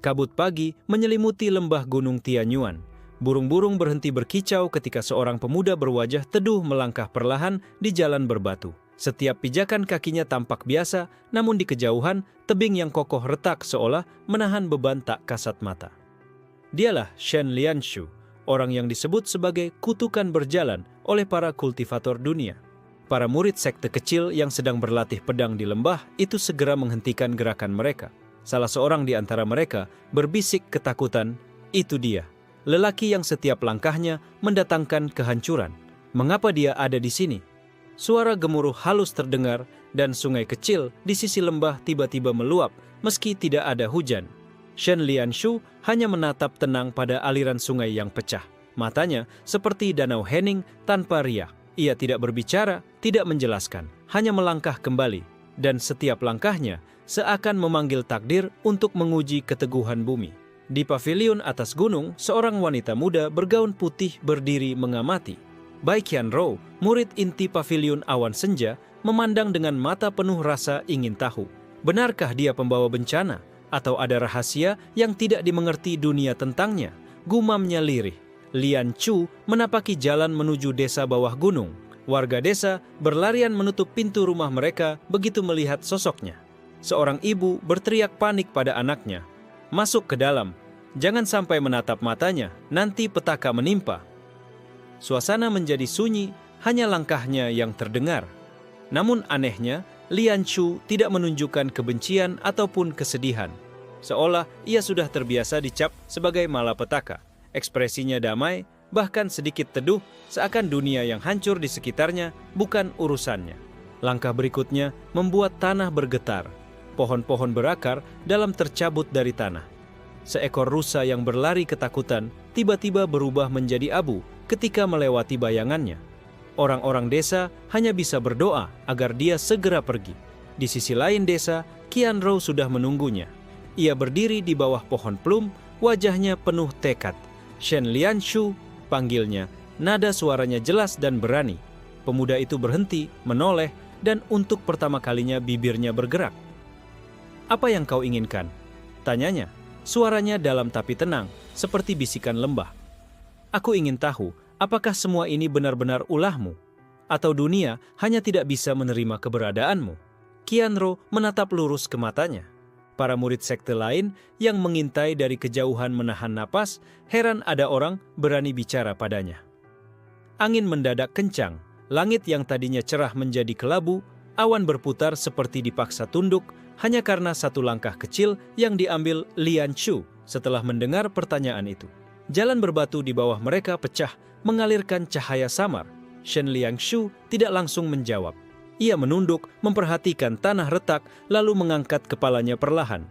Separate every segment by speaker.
Speaker 1: Kabut pagi menyelimuti lembah Gunung Tianyuan. Burung-burung berhenti berkicau ketika seorang pemuda berwajah teduh melangkah perlahan di jalan berbatu. Setiap pijakan kakinya tampak biasa, namun di kejauhan, tebing yang kokoh retak seolah menahan beban tak kasat mata. Dialah Shen Lianshu, orang yang disebut sebagai kutukan berjalan oleh para kultivator dunia. Para murid sekte kecil yang sedang berlatih pedang di lembah itu segera menghentikan gerakan mereka. Salah seorang di antara mereka berbisik ketakutan, "Itu dia, lelaki yang setiap langkahnya mendatangkan kehancuran. Mengapa dia ada di sini?" Suara gemuruh halus terdengar dan sungai kecil di sisi lembah tiba-tiba meluap meski tidak ada hujan. Shen Lianshu hanya menatap tenang pada aliran sungai yang pecah. Matanya seperti danau hening tanpa riak. Ia tidak berbicara, tidak menjelaskan, hanya melangkah kembali. Dan setiap langkahnya seakan memanggil takdir untuk menguji keteguhan bumi. Di paviliun atas gunung, seorang wanita muda bergaun putih berdiri mengamati. Bai Qianrou, murid inti paviliun awan senja, memandang dengan mata penuh rasa ingin tahu. Benarkah dia pembawa bencana? Atau ada rahasia yang tidak dimengerti dunia tentangnya? Gumamnya lirih. Lian Chu menapaki jalan menuju desa bawah gunung. Warga desa berlarian menutup pintu rumah mereka begitu melihat sosoknya. Seorang ibu berteriak panik pada anaknya, "Masuk ke dalam, jangan sampai menatap matanya, nanti petaka menimpa." Suasana menjadi sunyi, hanya langkahnya yang terdengar. Namun anehnya, Lian Chu tidak menunjukkan kebencian ataupun kesedihan. Seolah ia sudah terbiasa dicap sebagai malapetaka. Ekspresinya damai, bahkan sedikit teduh, seakan dunia yang hancur di sekitarnya bukan urusannya. Langkah berikutnya membuat tanah bergetar. Pohon-pohon berakar dalam tercabut dari tanah. Seekor rusa yang berlari ketakutan tiba-tiba berubah menjadi abu ketika melewati bayangannya. Orang-orang desa hanya bisa berdoa agar dia segera pergi. Di sisi lain desa, Qianrou sudah menunggunya. Ia berdiri di bawah pohon plum, wajahnya penuh tekad. "Shen Lianshu," panggilnya, nada suaranya jelas dan berani. Pemuda itu berhenti, menoleh, dan untuk pertama kalinya bibirnya bergerak. "Apa yang kau inginkan?" tanyanya. Suaranya dalam tapi tenang, seperti bisikan lembah. "Aku ingin tahu, apakah semua ini benar-benar ulahmu? Atau dunia hanya tidak bisa menerima keberadaanmu?" Qianrou menatap lurus ke matanya. Para murid sekte lain yang mengintai dari kejauhan menahan napas, heran ada orang berani bicara padanya. Angin mendadak kencang, langit yang tadinya cerah menjadi kelabu, awan berputar seperti dipaksa tunduk hanya karena satu langkah kecil yang diambil Lian Chu setelah mendengar pertanyaan itu. Jalan berbatu di bawah mereka pecah, mengalirkan cahaya samar. Shen Lianshu tidak langsung menjawab. Ia menunduk, memperhatikan tanah retak, lalu mengangkat kepalanya perlahan.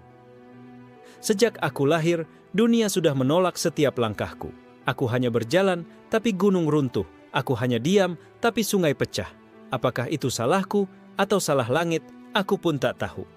Speaker 1: "Sejak aku lahir, dunia sudah menolak setiap langkahku. Aku hanya berjalan, tapi gunung runtuh. Aku hanya diam, tapi sungai pecah. Apakah itu salahku atau salah langit, aku pun tak tahu."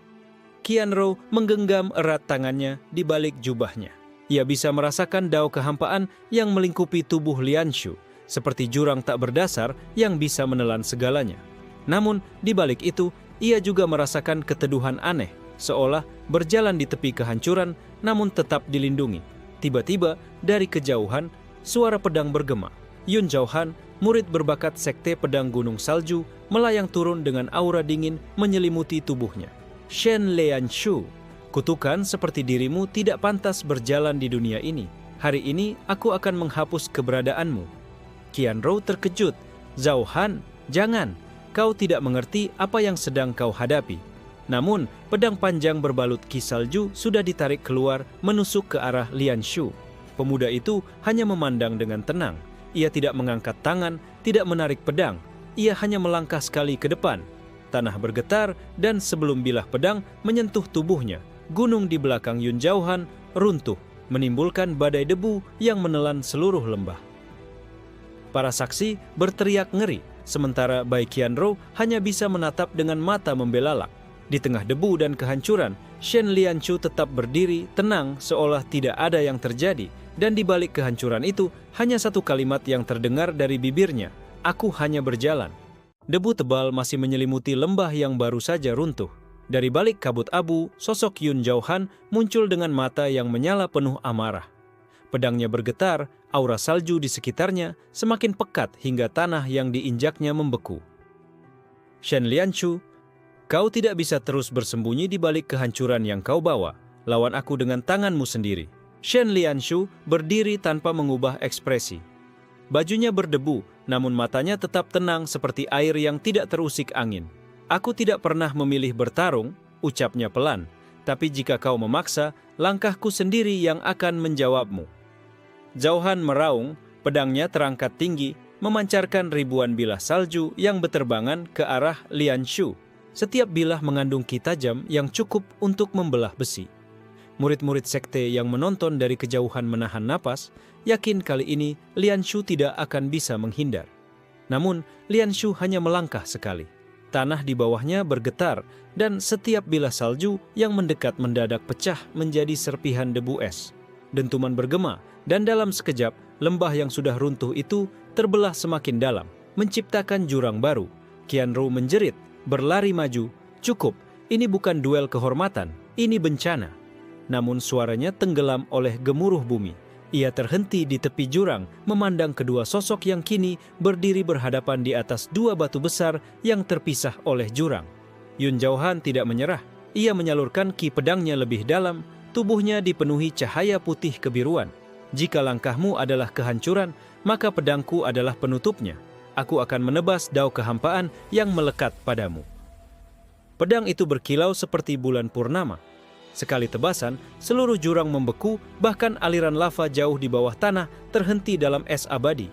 Speaker 1: Qianrou menggenggam erat tangannya di balik jubahnya. Ia bisa merasakan dao kehampaan yang melingkupi tubuh Lianshu, seperti jurang tak berdasar yang bisa menelan segalanya. Namun, di balik itu, ia juga merasakan keteduhan aneh, seolah berjalan di tepi kehancuran, namun tetap dilindungi. Tiba-tiba, dari kejauhan, suara pedang bergema. Yun Zhaohan, murid berbakat sekte pedang gunung salju, melayang turun dengan aura dingin menyelimuti tubuhnya. "Shen Lianshu, kutukan seperti dirimu tidak pantas berjalan di dunia ini. Hari ini, aku akan menghapus keberadaanmu." Qianrou terkejut. "Zhaohan, jangan. Kau tidak mengerti apa yang sedang kau hadapi." Namun, pedang panjang berbalut ki salju sudah ditarik keluar menusuk ke arah Lianshu. Pemuda itu hanya memandang dengan tenang. Ia tidak mengangkat tangan, tidak menarik pedang. Ia hanya melangkah sekali ke depan. Tanah bergetar dan sebelum bilah pedang menyentuh tubuhnya, gunung di belakang Yun Zhaohan runtuh, menimbulkan badai debu yang menelan seluruh lembah. Para saksi berteriak ngeri, sementara Bai Qianrou hanya bisa menatap dengan mata membelalak. Di tengah debu dan kehancuran, Shen Lianshu tetap berdiri tenang seolah tidak ada yang terjadi, dan di balik kehancuran itu hanya satu kalimat yang terdengar dari bibirnya, "Aku hanya berjalan." Debu tebal masih menyelimuti lembah yang baru saja runtuh. Dari balik kabut abu, sosok Yun Jauhan muncul dengan mata yang menyala penuh amarah. Pedangnya bergetar, aura salju di sekitarnya semakin pekat hingga tanah yang diinjaknya membeku. Shen Lianshu, kau tidak bisa terus bersembunyi di balik kehancuran yang kau bawa. Lawan aku dengan tanganmu sendiri. Shen Lianshu berdiri tanpa mengubah ekspresi. Bajunya berdebu, namun matanya tetap tenang seperti air yang tidak terusik angin. Aku tidak pernah memilih bertarung, ucapnya pelan. Tapi jika kau memaksa, langkahku sendiri yang akan menjawabmu. Jauhan meraung, pedangnya terangkat tinggi, memancarkan ribuan bilah salju yang berterbangan ke arah Lianshu. Setiap bilah mengandung ki tajam yang cukup untuk membelah besi. Murid-murid sekte yang menonton dari kejauhan menahan napas, yakin kali ini Lianshu tidak akan bisa menghindar. Namun, Lianshu hanya melangkah sekali. Tanah di bawahnya bergetar, dan setiap bilah salju yang mendekat mendadak pecah menjadi serpihan debu es. Dentuman bergema, dan dalam sekejap, lembah yang sudah runtuh itu terbelah semakin dalam, menciptakan jurang baru. Qianru menjerit, berlari maju. Cukup, ini bukan duel kehormatan, ini bencana. Namun suaranya tenggelam oleh gemuruh bumi. Ia terhenti di tepi jurang, memandang kedua sosok yang kini berdiri berhadapan di atas dua batu besar yang terpisah oleh jurang. Yun Jauhan tidak menyerah. Ia menyalurkan ki pedangnya lebih dalam, tubuhnya dipenuhi cahaya putih kebiruan. Jika langkahmu adalah kehancuran, maka pedangku adalah penutupnya. Aku akan menebas dao kehampaan yang melekat padamu. Pedang itu berkilau seperti bulan purnama. Sekali tebasan, seluruh jurang membeku, bahkan aliran lava jauh di bawah tanah terhenti dalam es abadi.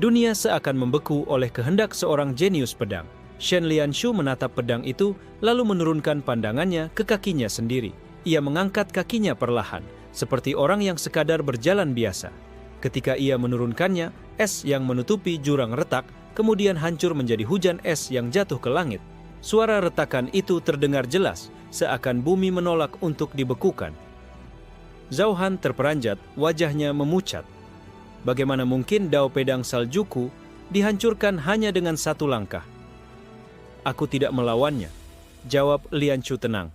Speaker 1: Dunia seakan membeku oleh kehendak seorang jenius pedang. Shen Lianshu menatap pedang itu, lalu menurunkan pandangannya ke kakinya sendiri. Ia mengangkat kakinya perlahan, seperti orang yang sekadar berjalan biasa. Ketika ia menurunkannya, es yang menutupi jurang retak, kemudian hancur menjadi hujan es yang jatuh ke langit. Suara retakan itu terdengar jelas, seakan bumi menolak untuk dibekukan. Jauhan terperanjat, wajahnya memucat. Bagaimana mungkin dao pedang saljuku dihancurkan hanya dengan satu langkah? Aku tidak melawannya, jawab Lianshu tenang.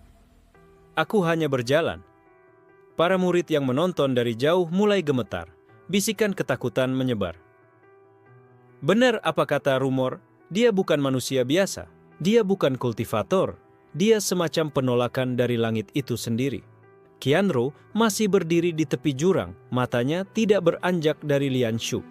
Speaker 1: Aku hanya berjalan. Para murid yang menonton dari jauh mulai gemetar. Bisikan ketakutan menyebar. Benar apa kata rumor, dia bukan manusia biasa. Dia bukan kultivator, dia semacam penolakan dari langit itu sendiri. Qianru masih berdiri di tepi jurang, matanya tidak beranjak dari Lianshu.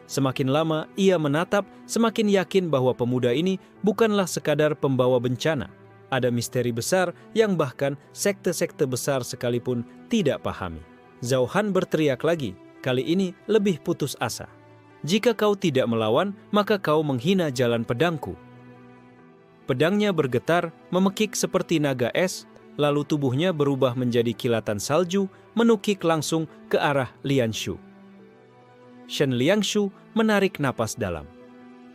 Speaker 1: Semakin lama ia menatap, semakin yakin bahwa pemuda ini bukanlah sekadar pembawa bencana. Ada misteri besar yang bahkan sekte-sekte besar sekalipun tidak pahami. Jauhan berteriak lagi, kali ini lebih putus asa. Jika kau tidak melawan, maka kau menghina jalan pedangku. Pedangnya bergetar, memekik seperti naga es, lalu tubuhnya berubah menjadi kilatan salju, menukik langsung ke arah Lianshu. Shen Lianshu menarik napas dalam.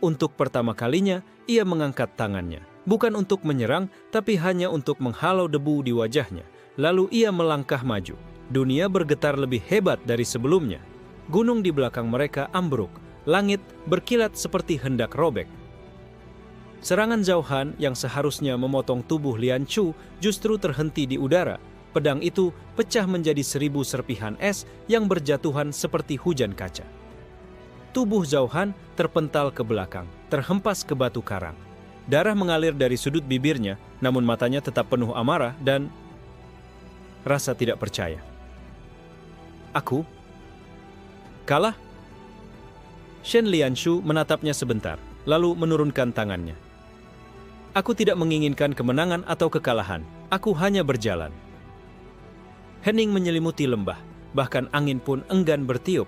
Speaker 1: Untuk pertama kalinya, ia mengangkat tangannya. Bukan untuk menyerang, tapi hanya untuk menghalau debu di wajahnya. Lalu ia melangkah maju. Dunia bergetar lebih hebat dari sebelumnya. Gunung di belakang mereka ambruk. Langit berkilat seperti hendak robek. Serangan Jauhan yang seharusnya memotong tubuh Lianshu justru terhenti di udara. Pedang itu pecah menjadi 1000 serpihan es yang berjatuhan seperti hujan kaca. Tubuh Jauhan terpental ke belakang, terhempas ke batu karang. Darah mengalir dari sudut bibirnya, namun matanya tetap penuh amarah dan rasa tidak percaya. Aku kalah? Shen Lianshu menatapnya sebentar, lalu menurunkan tangannya. Aku tidak menginginkan kemenangan atau kekalahan. Aku hanya berjalan. Hening menyelimuti lembah, bahkan angin pun enggan bertiup.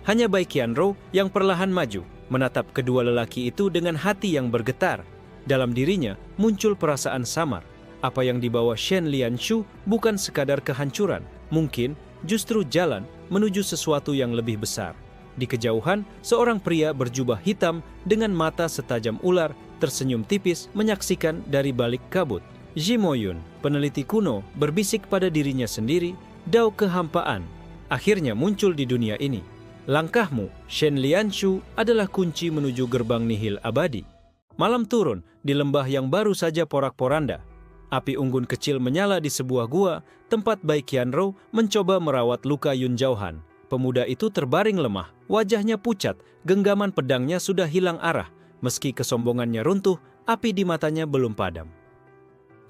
Speaker 1: Hanya Bai Qianru yang perlahan maju, menatap kedua lelaki itu dengan hati yang bergetar. Dalam dirinya muncul perasaan samar. Apa yang dibawa Shen Lianshu bukan sekadar kehancuran, mungkin justru jalan menuju sesuatu yang lebih besar. Di kejauhan, seorang pria berjubah hitam dengan mata setajam ular tersenyum tipis menyaksikan dari balik kabut. Zhimo Yun, peneliti kuno, berbisik pada dirinya sendiri, dao kehampaan akhirnya muncul di dunia ini. Langkahmu, Shen Lianshu, adalah kunci menuju gerbang nihil abadi. Malam turun di lembah yang baru saja porak-poranda. Api unggun kecil menyala di sebuah gua, tempat Bai Qianrou mencoba merawat luka Yun Zhaohan. Pemuda itu terbaring lemah, wajahnya pucat, genggaman pedangnya sudah hilang arah. Meski kesombongannya runtuh, api di matanya belum padam.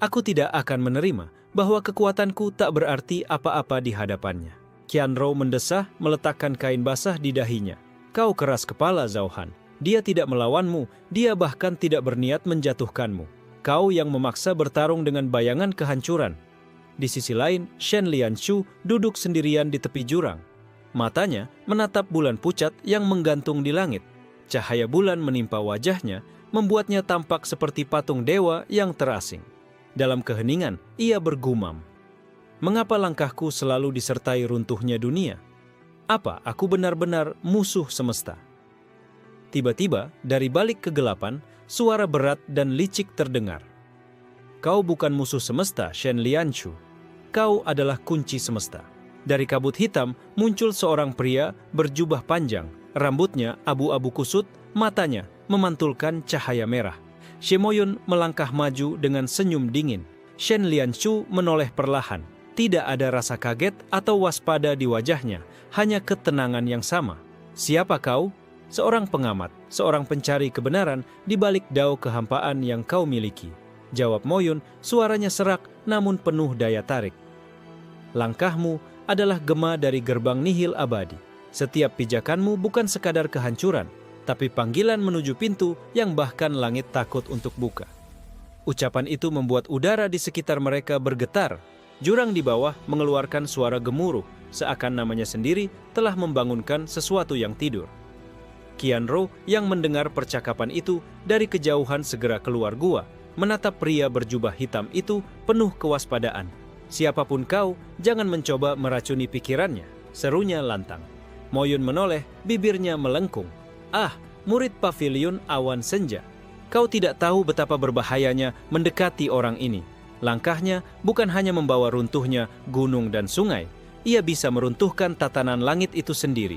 Speaker 1: Aku tidak akan menerima bahwa kekuatanku tak berarti apa-apa di hadapannya. Qianrou mendesah, meletakkan kain basah di dahinya. Kau keras kepala, Zhaohan. Dia tidak melawanmu, dia bahkan tidak berniat menjatuhkanmu. Kau yang memaksa bertarung dengan bayangan kehancuran. Di sisi lain, Shen Lianshu duduk sendirian di tepi jurang. Matanya menatap bulan pucat yang menggantung di langit. Cahaya bulan menimpa wajahnya, membuatnya tampak seperti patung dewa yang terasing. Dalam keheningan, ia bergumam. Mengapa langkahku selalu disertai runtuhnya dunia? Apa aku benar-benar musuh semesta? Tiba-tiba, dari balik kegelapan, suara berat dan licik terdengar. Kau bukan musuh semesta, Shen Lianshu. Kau adalah kunci semesta. Dari kabut hitam muncul seorang pria berjubah panjang, rambutnya abu-abu kusut, matanya memantulkan cahaya merah. Shemoyun melangkah maju dengan senyum dingin. Shen Lianshu menoleh perlahan. Tidak ada rasa kaget atau waspada di wajahnya, hanya ketenangan yang sama. Siapa kau? Seorang pengamat, seorang pencari kebenaran di balik dao kehampaan yang kau miliki. Jawab Moyun, suaranya serak namun penuh daya tarik. Langkahmu adalah gema dari gerbang nihil abadi. Setiap pijakanmu bukan sekadar kehancuran, tapi panggilan menuju pintu yang bahkan langit takut untuk buka. Ucapan itu membuat udara di sekitar mereka bergetar. Jurang di bawah mengeluarkan suara gemuruh, seakan namanya sendiri telah membangunkan sesuatu yang tidur. Qianrou yang mendengar percakapan itu dari kejauhan segera keluar gua, menatap pria berjubah hitam itu penuh kewaspadaan. Siapapun kau, jangan mencoba meracuni pikirannya, serunya lantang. Moyun menoleh, bibirnya melengkung. Ah, murid pavilion awan senja. Kau tidak tahu betapa berbahayanya mendekati orang ini. Langkahnya bukan hanya membawa runtuhnya gunung dan sungai, ia bisa meruntuhkan tatanan langit itu sendiri.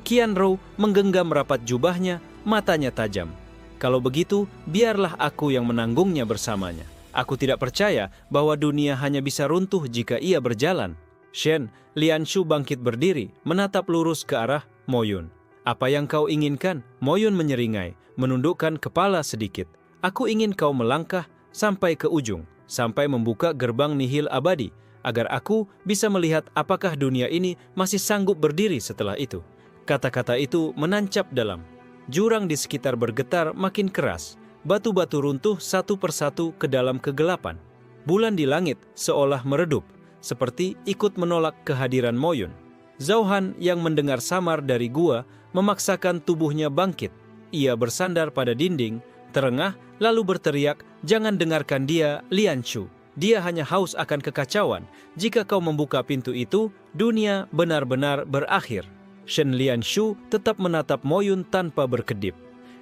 Speaker 1: Qianrou menggenggam rapat jubahnya, matanya tajam. Kalau begitu, biarlah aku yang menanggungnya bersamanya. Aku tidak percaya bahwa dunia hanya bisa runtuh jika ia berjalan. Shen Lianshu bangkit berdiri, menatap lurus ke arah Moyun. Apa yang kau inginkan? Moyun menyeringai, menundukkan kepala sedikit. Aku ingin kau melangkah sampai ke ujung, sampai membuka gerbang nihil abadi, agar aku bisa melihat apakah dunia ini masih sanggup berdiri setelah itu. Kata-kata itu menancap dalam. Jurang di sekitar bergetar makin keras. Batu-batu runtuh satu persatu ke dalam kegelapan. Bulan di langit seolah meredup, seperti ikut menolak kehadiran Moyun. Zhaohan yang mendengar samar dari gua memaksakan tubuhnya bangkit. Ia bersandar pada dinding, terengah, lalu berteriak, "Jangan dengarkan dia, Lianshu. Dia hanya haus akan kekacauan. Jika kau membuka pintu itu, dunia benar-benar berakhir." Shen Lianshu tetap menatap Moyun tanpa berkedip.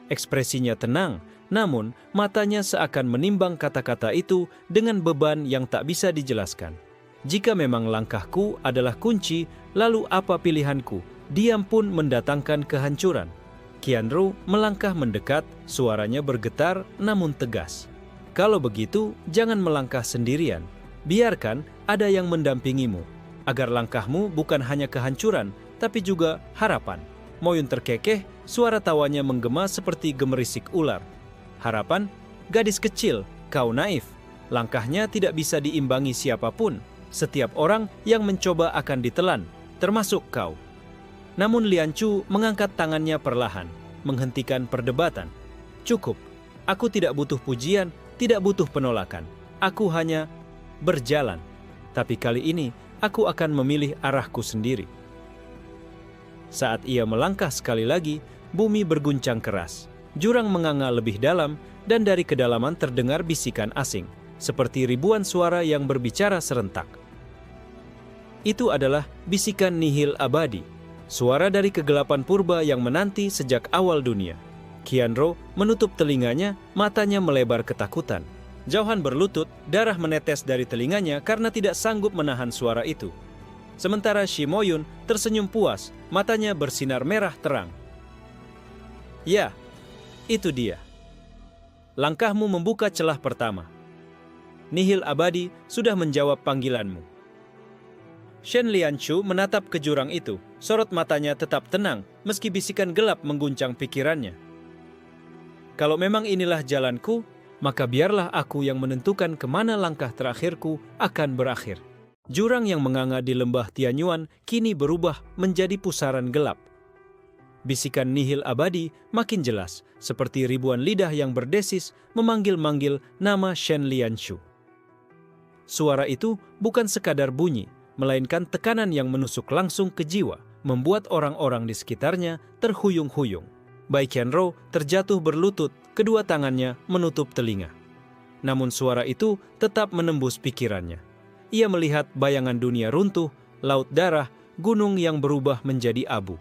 Speaker 1: Ekspresinya tenang, namun matanya seakan menimbang kata-kata itu dengan beban yang tak bisa dijelaskan. Jika memang langkahku adalah kunci, lalu apa pilihanku? Diam pun mendatangkan kehancuran. Qianrou melangkah mendekat, suaranya bergetar namun tegas. Kalau begitu, jangan melangkah sendirian. Biarkan ada yang mendampingimu, agar langkahmu bukan hanya kehancuran, tapi juga harapan. Moyun terkekeh, suara tawanya menggema seperti gemerisik ular. Harapan? Gadis kecil, kau naif. Langkahnya tidak bisa diimbangi siapapun. Setiap orang yang mencoba akan ditelan, termasuk kau. Namun Lianshu mengangkat tangannya perlahan, menghentikan perdebatan. Cukup, aku tidak butuh pujian, tidak butuh penolakan. Aku hanya berjalan. Tapi kali ini, aku akan memilih arahku sendiri. Saat ia melangkah sekali lagi, bumi berguncang keras. Jurang menganga lebih dalam, dan dari kedalaman terdengar bisikan asing, seperti ribuan suara yang berbicara serentak. Itu adalah bisikan nihil abadi, suara dari kegelapan purba yang menanti sejak awal dunia. Qianrou menutup telinganya, matanya melebar ketakutan. Zhaohan berlutut, darah menetes dari telinganya karena tidak sanggup menahan suara itu. Sementara Moyun tersenyum puas, matanya bersinar merah terang. Ya, itu dia. Langkahmu membuka celah pertama. nihil abadi sudah menjawab panggilanmu. Shen Lianshu menatap ke jurang itu. Sorot matanya tetap tenang, meski bisikan gelap mengguncang pikirannya. Kalau memang inilah jalanku, maka biarlah aku yang menentukan kemana langkah terakhirku akan berakhir. Jurang yang menganga di lembah Tianyuan kini berubah menjadi pusaran gelap. Bisikan nihil abadi makin jelas, seperti ribuan lidah yang berdesis memanggil-manggil nama Shen Lianshu. Suara itu bukan sekadar bunyi, melainkan tekanan yang menusuk langsung ke jiwa, membuat orang-orang di sekitarnya terhuyung-huyung. Bai Qianrou terjatuh berlutut, kedua tangannya menutup telinga. Namun suara itu tetap menembus pikirannya. Ia melihat bayangan dunia runtuh, laut darah, gunung yang berubah menjadi abu.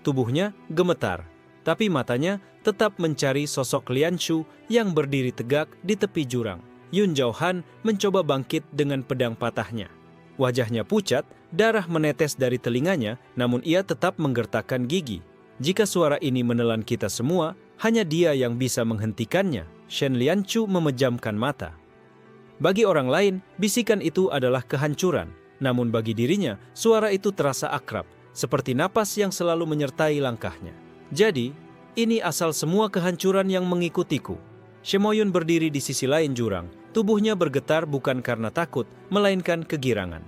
Speaker 1: Tubuhnya gemetar, tapi matanya tetap mencari sosok Lianshu yang berdiri tegak di tepi jurang. Yun Zhaohan mencoba bangkit dengan pedang patahnya. Wajahnya pucat, darah menetes dari telinganya, namun ia tetap menggertakkan gigi. Jika suara ini menelan kita semua, hanya dia yang bisa menghentikannya. Shen Lianshu memejamkan mata. Bagi orang lain, bisikan itu adalah kehancuran. Namun bagi dirinya, suara itu terasa akrab, seperti napas yang selalu menyertai langkahnya. Jadi, ini asal semua kehancuran yang mengikutiku. Shemoyun berdiri di sisi lain jurang. Tubuhnya bergetar bukan karena takut, melainkan kegirangan.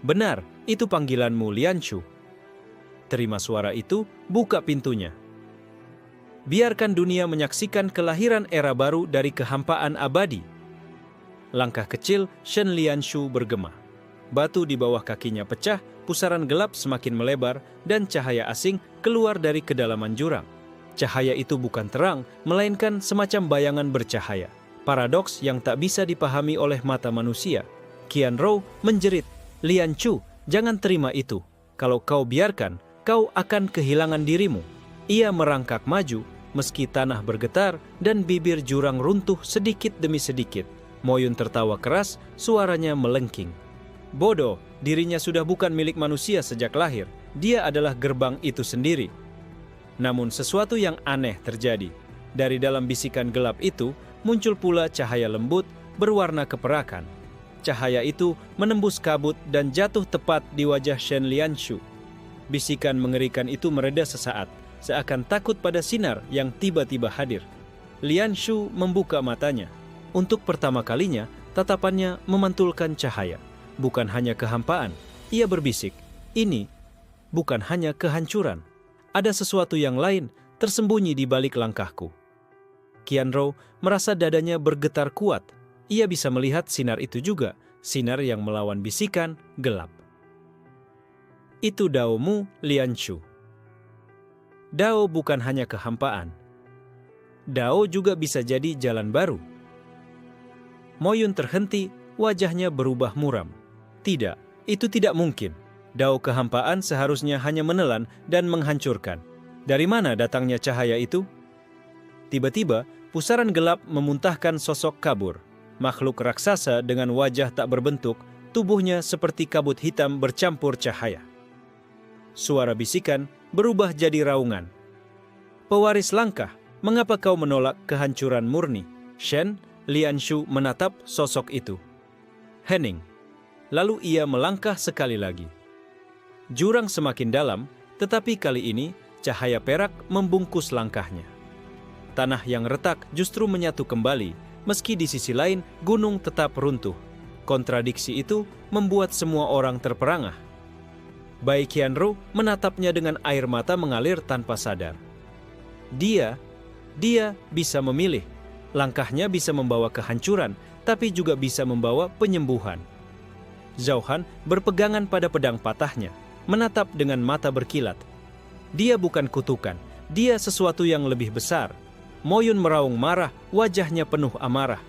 Speaker 1: Benar, itu panggilanmu, Lianshu. Terima suara itu, buka pintunya. Biarkan dunia menyaksikan kelahiran era baru dari kehampaan abadi. Langkah kecil Shen Lianshu bergema. Batu di bawah kakinya pecah, pusaran gelap semakin melebar, dan cahaya asing keluar dari kedalaman jurang. Cahaya itu bukan terang, melainkan semacam bayangan bercahaya. Paradoks yang tak bisa dipahami oleh mata manusia. Qianrou menjerit, "Lianshu, jangan terima itu. Kalau kau biarkan, kau akan kehilangan dirimu." Ia merangkak maju, meski tanah bergetar dan bibir jurang runtuh sedikit demi sedikit. Moyun tertawa keras, suaranya melengking. Bodoh, dirinya sudah bukan milik manusia sejak lahir. Dia adalah gerbang itu sendiri. Namun sesuatu yang aneh terjadi. Dari dalam bisikan gelap itu, muncul pula cahaya lembut berwarna keperakan. Cahaya itu menembus kabut dan jatuh tepat di wajah Shen Lianshu. Bisikan mengerikan itu mereda sesaat, seakan takut pada sinar yang tiba-tiba hadir. Lianshu membuka matanya. Untuk pertama kalinya, tatapannya memantulkan cahaya. Bukan hanya kehampaan, ia berbisik, "Ini bukan hanya kehancuran. Ada sesuatu yang lain tersembunyi di balik langkahku." Qianrou merasa dadanya bergetar kuat. Ia bisa melihat sinar itu juga, sinar yang melawan bisikan gelap. Itu daomu, Lianshu. Dao bukan hanya kehampaan. Dao juga bisa jadi jalan baru. Moyun terhenti, wajahnya berubah muram. Tidak, itu tidak mungkin. Dao kehampaan seharusnya hanya menelan dan menghancurkan. Dari mana datangnya cahaya itu? Tiba-tiba, pusaran gelap memuntahkan sosok kabur. Makhluk raksasa dengan wajah tak berbentuk, tubuhnya seperti kabut hitam bercampur cahaya. Suara bisikan berubah jadi raungan. "Pewaris langkah, mengapa kau menolak kehancuran murni?" Shen Lianshu menatap sosok itu. Hening. Lalu ia melangkah sekali lagi. Jurang semakin dalam, tetapi kali ini cahaya perak membungkus langkahnya. Tanah yang retak justru menyatu kembali, meski di sisi lain gunung tetap runtuh. Kontradiksi itu membuat semua orang terperangah. Bai Qianrou menatapnya dengan air mata mengalir tanpa sadar. Dia bisa memilih. Langkahnya bisa membawa kehancuran, tapi juga bisa membawa penyembuhan. Zhaohan berpegangan pada pedang patahnya, menatap dengan mata berkilat. Dia bukan kutukan, dia sesuatu yang lebih besar. Moyun meraung marah, wajahnya penuh amarah.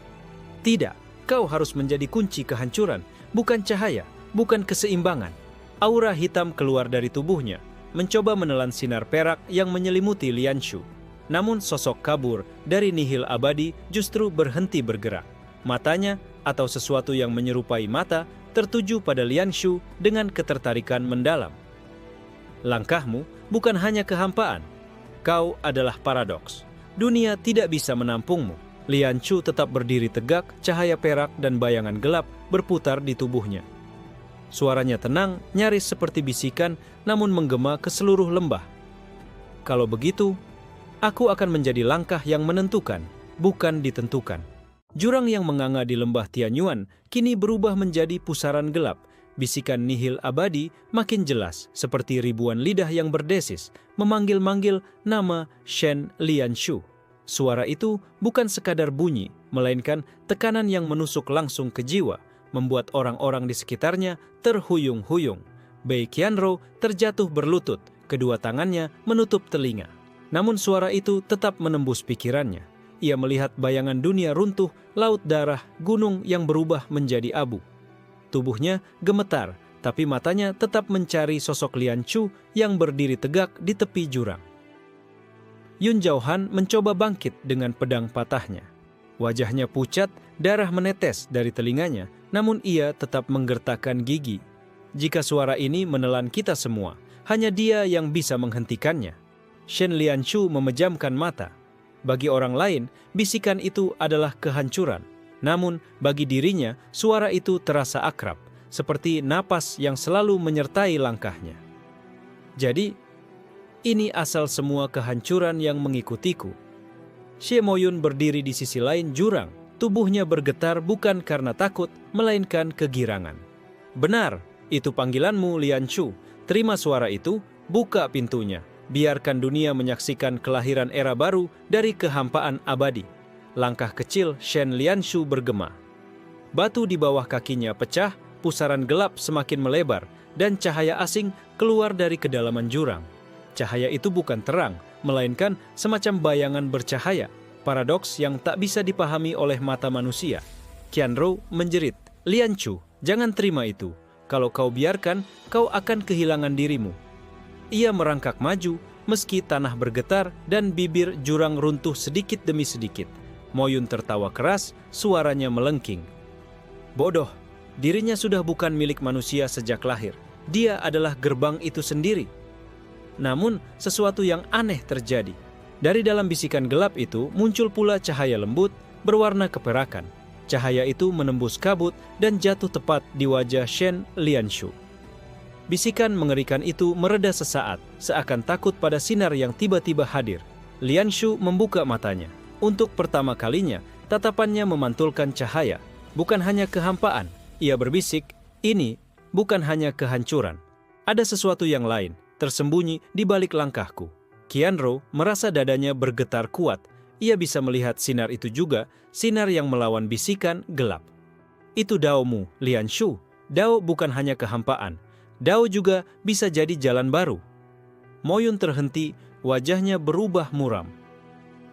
Speaker 1: "Tidak, kau harus menjadi kunci kehancuran, bukan cahaya, bukan keseimbangan." Aura hitam keluar dari tubuhnya, mencoba menelan sinar perak yang menyelimuti Lianshu. Namun sosok kabur dari nihil abadi justru berhenti bergerak. Matanya, atau sesuatu yang menyerupai mata, tertuju pada Lianshu dengan ketertarikan mendalam. "Langkahmu bukan hanya kehampaan. Kau adalah paradoks. Dunia tidak bisa menampungmu. Lian Chu tetap berdiri tegak, cahaya perak dan bayangan gelap berputar di tubuhnya. Suaranya tenang, nyaris seperti bisikan, namun menggema ke seluruh lembah. Kalau begitu, aku akan menjadi langkah yang menentukan, bukan ditentukan. Jurang yang menganga di lembah Tianyuan kini berubah menjadi pusaran gelap. Bisikan nihil abadi makin jelas, seperti ribuan lidah yang berdesis, memanggil-manggil nama Shen Lianshu. Suara itu bukan sekadar bunyi, melainkan tekanan yang menusuk langsung ke jiwa, membuat orang-orang di sekitarnya terhuyung-huyung. Bei Qianrou terjatuh berlutut, kedua tangannya menutup telinga. Namun suara itu tetap menembus pikirannya. Ia melihat bayangan dunia runtuh, laut darah, gunung yang berubah menjadi abu. Tubuhnya gemetar, tapi matanya tetap mencari sosok Lian Chu yang berdiri tegak di tepi jurang. Yun Zhaohan mencoba bangkit dengan pedang patahnya. Wajahnya pucat, darah menetes dari telinganya, namun ia tetap menggertakkan gigi. Jika suara ini menelan kita semua, hanya dia yang bisa menghentikannya. Shen Lianshu memejamkan mata. Bagi orang lain, bisikan itu adalah kehancuran. Namun, bagi dirinya, suara itu terasa akrab, seperti napas yang selalu menyertai langkahnya. Jadi, ini asal semua kehancuran yang mengikutiku. Xie Moyun berdiri di sisi lain jurang. Tubuhnya bergetar bukan karena takut, melainkan kegirangan. Benar, itu panggilanmu, Lian Chu. Terima suara itu, buka pintunya. Biarkan dunia menyaksikan kelahiran era baru dari kehampaan abadi. Langkah kecil Shen Lianshu bergema. Batu di bawah kakinya pecah, pusaran gelap semakin melebar, dan cahaya asing keluar dari kedalaman jurang. Cahaya itu bukan terang, melainkan semacam bayangan bercahaya, paradoks yang tak bisa dipahami oleh mata manusia. Qianrou menjerit, Lian Chu, jangan terima itu. Kalau kau biarkan, kau akan kehilangan dirimu. Ia merangkak maju, meski tanah bergetar dan bibir jurang runtuh sedikit demi sedikit. Moyun tertawa keras, suaranya melengking. Bodoh, dirinya sudah bukan milik manusia sejak lahir. Dia adalah gerbang itu sendiri. Namun, sesuatu yang aneh terjadi. Dari dalam bisikan gelap itu muncul pula cahaya lembut berwarna keperakan. Cahaya itu menembus kabut dan jatuh tepat di wajah Shen Lianshu. Bisikan mengerikan itu mereda sesaat, seakan takut pada sinar yang tiba-tiba hadir. Lianshu membuka matanya. Untuk pertama kalinya, tatapannya memantulkan cahaya, bukan hanya kehampaan. Ia berbisik, ini bukan hanya kehancuran. Ada sesuatu yang lain, tersembunyi di balik langkahku. Qianrou merasa dadanya bergetar kuat. Ia bisa melihat sinar itu juga, sinar yang melawan bisikan gelap. Itu daomu, Lianshu. Dao bukan hanya kehampaan. Dao juga bisa jadi jalan baru. Moyun terhenti, wajahnya berubah muram.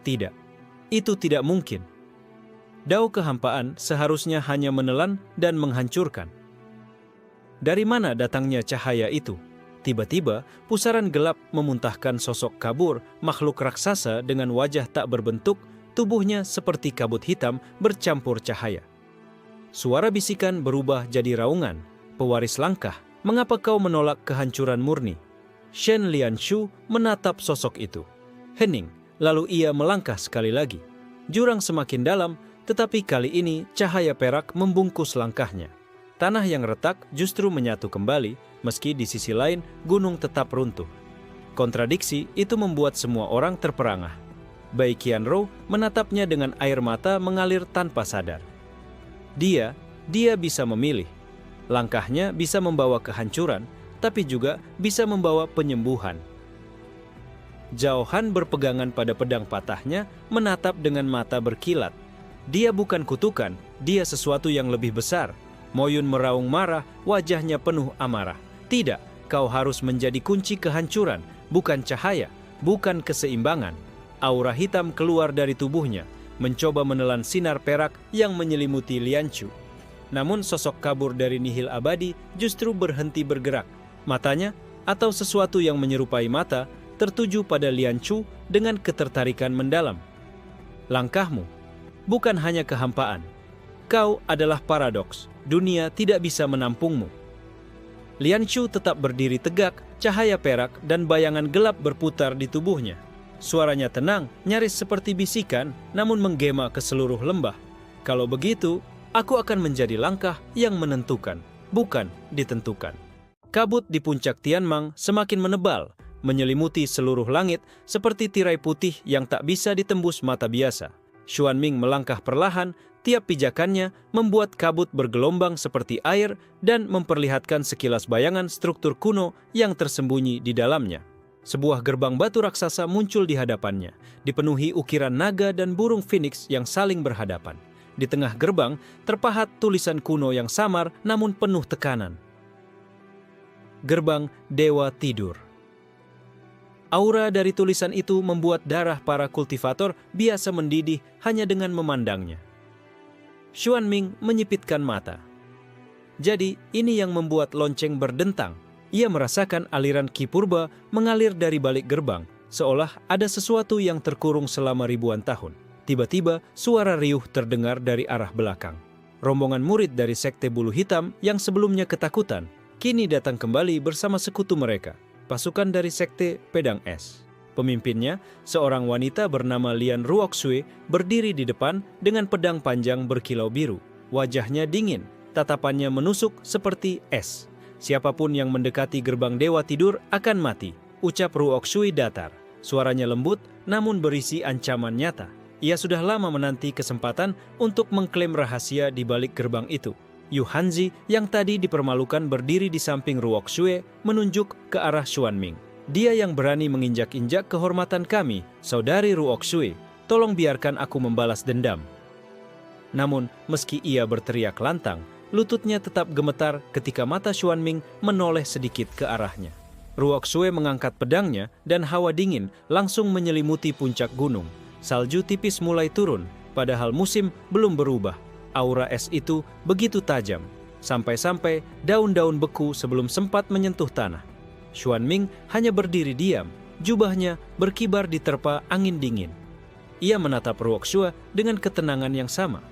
Speaker 1: Tidak, itu tidak mungkin. Dao kehampaan seharusnya hanya menelan dan menghancurkan. Dari mana datangnya cahaya itu? Tiba-tiba, pusaran gelap memuntahkan sosok kabur, makhluk raksasa dengan wajah tak berbentuk, tubuhnya seperti kabut hitam bercampur cahaya. Suara bisikan berubah jadi raungan. Pewaris langkah, mengapa kau menolak kehancuran murni? Shen Lianshu menatap sosok itu. Hening, lalu ia melangkah sekali lagi. Jurang semakin dalam, tetapi kali ini cahaya perak membungkus langkahnya. Tanah yang retak justru menyatu kembali, meski di sisi lain gunung tetap runtuh. Kontradiksi itu membuat semua orang terperangah. Bei Qianrou menatapnya dengan air mata mengalir tanpa sadar. Dia bisa memilih. Langkahnya bisa membawa kehancuran, tapi juga bisa membawa penyembuhan. Zhaohan berpegangan pada pedang patahnya, menatap dengan mata berkilat. Dia bukan kutukan, dia sesuatu yang lebih besar. Moyun meraung marah, wajahnya penuh amarah. Tidak, kau harus menjadi kunci kehancuran, bukan cahaya, bukan keseimbangan. Aura hitam keluar dari tubuhnya, mencoba menelan sinar perak yang menyelimuti Lianshu. Namun sosok kabur dari nihil abadi justru berhenti bergerak. Matanya, atau sesuatu yang menyerupai mata, tertuju pada Lianshu dengan ketertarikan mendalam. Langkahmu bukan hanya kehampaan. Kau adalah paradoks. Dunia tidak bisa menampungmu. Lianshu tetap berdiri tegak, cahaya perak dan bayangan gelap berputar di tubuhnya. Suaranya tenang, nyaris seperti bisikan, namun menggema ke seluruh lembah. Kalau begitu, aku akan menjadi langkah yang menentukan, bukan ditentukan. Kabut di puncak Tianmang semakin menebal, menyelimuti seluruh langit seperti tirai putih yang tak bisa ditembus mata biasa. Xuanming melangkah perlahan, tiap pijakannya membuat kabut bergelombang seperti air dan memperlihatkan sekilas bayangan struktur kuno yang tersembunyi di dalamnya. Sebuah gerbang batu raksasa muncul di hadapannya, dipenuhi ukiran naga dan burung phoenix yang saling berhadapan. Di tengah gerbang terpahat tulisan kuno yang samar namun penuh tekanan. Gerbang Dewa Tidur. Aura dari tulisan itu membuat darah para kultivator biasa mendidih hanya dengan memandangnya. Xuanming menyipitkan mata. Jadi, ini yang membuat lonceng berdentang. Ia merasakan aliran ki purba mengalir dari balik gerbang, seolah ada sesuatu yang terkurung selama ribuan tahun. Tiba-tiba, suara riuh terdengar dari arah belakang. Rombongan murid dari Sekte Bulu Hitam yang sebelumnya ketakutan, kini datang kembali bersama sekutu mereka, pasukan dari Sekte Pedang Es. Pemimpinnya, seorang wanita bernama Lian Ruoxue, berdiri di depan dengan pedang panjang berkilau biru. Wajahnya dingin, tatapannya menusuk seperti es. Siapapun yang mendekati gerbang Dewa Tidur akan mati, ucap Ruoxue datar. Suaranya lembut, namun berisi ancaman nyata. Ia sudah lama menanti kesempatan untuk mengklaim rahasia di balik gerbang itu. Yu Hanzi yang tadi dipermalukan berdiri di samping Ruoxue menunjuk ke arah Xuanming. Dia yang berani menginjak-injak kehormatan kami, saudari Ruoxue. Tolong biarkan aku membalas dendam. Namun, meski ia berteriak lantang, lututnya tetap gemetar ketika mata Xuanming menoleh sedikit ke arahnya. Ruoxue mengangkat pedangnya dan hawa dingin langsung menyelimuti puncak gunung. Salju tipis mulai turun, padahal musim belum berubah. Aura es itu begitu tajam, sampai-sampai daun-daun beku sebelum sempat menyentuh tanah. Xuanming hanya berdiri diam, jubahnya berkibar diterpa angin dingin. Ia menatap Ruoxue dengan ketenangan yang sama.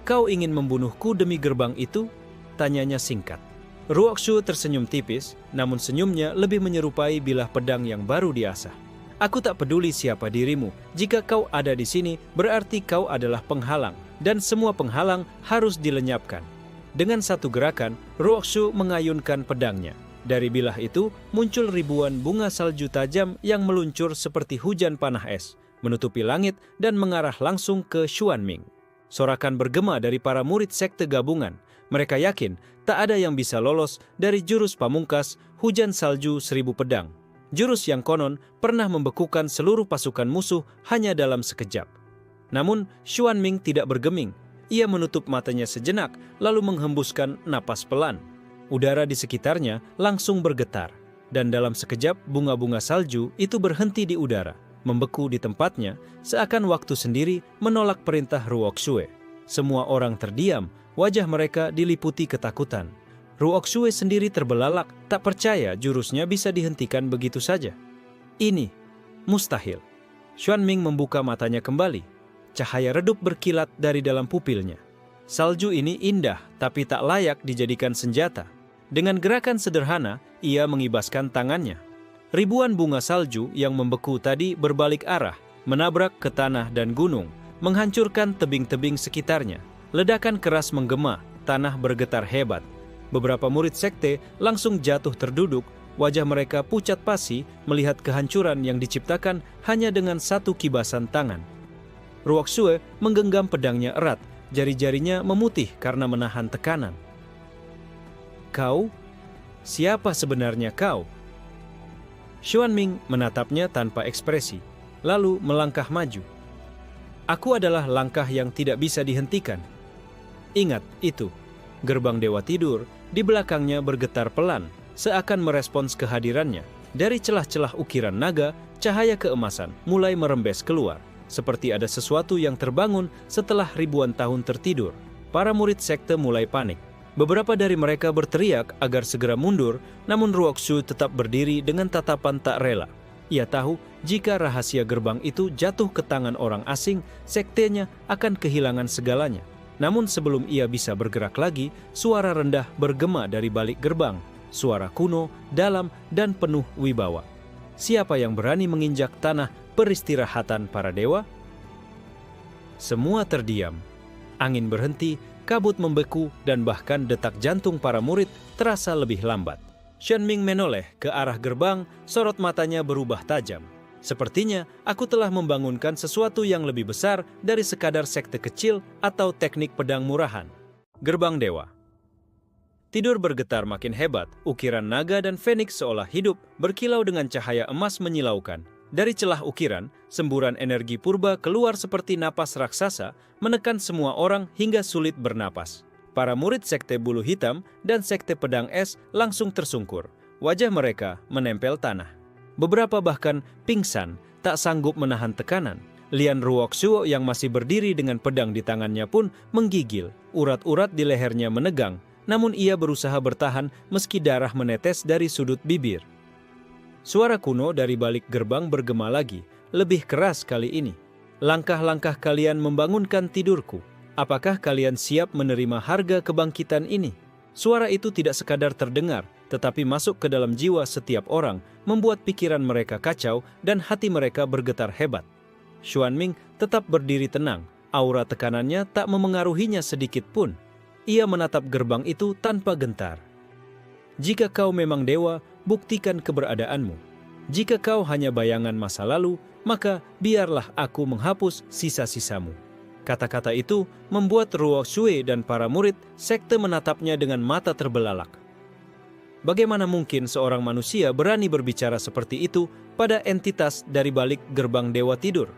Speaker 1: "Kau ingin membunuhku demi gerbang itu?" tanyanya singkat. Ruoxue tersenyum tipis, namun senyumnya lebih menyerupai bilah pedang yang baru diasah. "Aku tak peduli siapa dirimu. Jika kau ada di sini, berarti kau adalah penghalang, dan semua penghalang harus dilenyapkan." Dengan satu gerakan, Ruoxue mengayunkan pedangnya. Dari bilah itu, muncul ribuan bunga salju tajam yang meluncur seperti hujan panah es, menutupi langit dan mengarah langsung ke Xuanming. Sorakan bergema dari para murid sekte gabungan. Mereka yakin tak ada yang bisa lolos dari jurus pamungkas hujan salju 1000 pedang. Jurus yang konon pernah membekukan seluruh pasukan musuh hanya dalam sekejap. Namun, Xuanming tidak bergeming. Ia menutup matanya sejenak, lalu menghembuskan napas pelan. Udara di sekitarnya langsung bergetar, dan dalam sekejap bunga-bunga salju itu berhenti di udara, membeku di tempatnya, seakan waktu sendiri menolak perintah Ruoxue. Semua orang terdiam, wajah mereka diliputi ketakutan. Ruoxue sendiri terbelalak, tak percaya jurusnya bisa dihentikan begitu saja. Ini mustahil. Xuanming membuka matanya kembali. Cahaya redup berkilat dari dalam pupilnya. Salju ini indah, tapi tak layak dijadikan senjata. Dengan gerakan sederhana, ia mengibaskan tangannya. Ribuan bunga salju yang membeku tadi berbalik arah, menabrak ke tanah dan gunung, menghancurkan tebing-tebing sekitarnya. Ledakan keras menggema, tanah bergetar hebat. Beberapa murid sekte langsung jatuh terduduk, wajah mereka pucat pasi melihat kehancuran yang diciptakan hanya dengan satu kibasan tangan. Ruoxue menggenggam pedangnya erat, jari-jarinya memutih karena menahan tekanan. "Kau? Siapa sebenarnya kau?" Xuanming menatapnya tanpa ekspresi, lalu melangkah maju. "Aku adalah langkah yang tidak bisa dihentikan. Ingat itu." Gerbang Dewa Tidur di belakangnya bergetar pelan, seakan merespons kehadirannya. Dari celah-celah ukiran naga, cahaya keemasan mulai merembes keluar, seperti ada sesuatu yang terbangun setelah ribuan tahun tertidur. Para murid sekte mulai panik. Beberapa dari mereka berteriak agar segera mundur, namun Ruoxue tetap berdiri dengan tatapan tak rela. Ia tahu jika rahasia gerbang itu jatuh ke tangan orang asing, sektenya akan kehilangan segalanya. Namun sebelum ia bisa bergerak lagi, suara rendah bergema dari balik gerbang. Suara kuno, dalam, dan penuh wibawa. siapa yang berani menginjak tanah peristirahatan para dewa? Semua terdiam. Angin berhenti, kabut membeku, dan bahkan detak jantung para murid terasa lebih lambat. Xuanming menoleh ke arah gerbang, sorot matanya berubah tajam. Sepertinya aku telah membangunkan sesuatu yang lebih besar dari sekadar sekte kecil atau teknik pedang murahan. Gerbang Dewa. Tidur bergetar makin hebat, ukiran naga dan feniks seolah hidup, berkilau dengan cahaya emas menyilaukan. Dari celah ukiran, semburan energi purba keluar seperti napas raksasa, menekan semua orang hingga sulit bernapas. Para murid sekte bulu hitam dan sekte pedang es langsung tersungkur. Wajah mereka menempel tanah. Beberapa bahkan pingsan, tak sanggup menahan tekanan. Lian Ruoxuo yang masih berdiri dengan pedang di tangannya pun menggigil. Urat-urat di lehernya menegang, namun ia berusaha bertahan meski darah menetes dari sudut bibir. Suara kuno dari balik gerbang bergema lagi, lebih keras kali ini. Langkah-langkah kalian membangunkan tidurku. Apakah kalian siap menerima harga kebangkitan ini? Suara itu tidak sekadar terdengar, tetapi masuk ke dalam jiwa setiap orang, membuat pikiran mereka kacau dan hati mereka bergetar hebat. Xuanming tetap berdiri tenang, aura tekanannya tak memengaruhinya sedikit pun. Ia menatap gerbang itu tanpa gentar. Jika kau memang dewa, buktikan keberadaanmu. Jika kau hanya bayangan masa lalu, maka biarlah aku menghapus sisa-sisamu. Kata-kata itu membuat Ruoxue dan para murid sekte menatapnya dengan mata terbelalak. Bagaimana mungkin seorang manusia berani berbicara seperti itu pada entitas dari balik gerbang dewa tidur?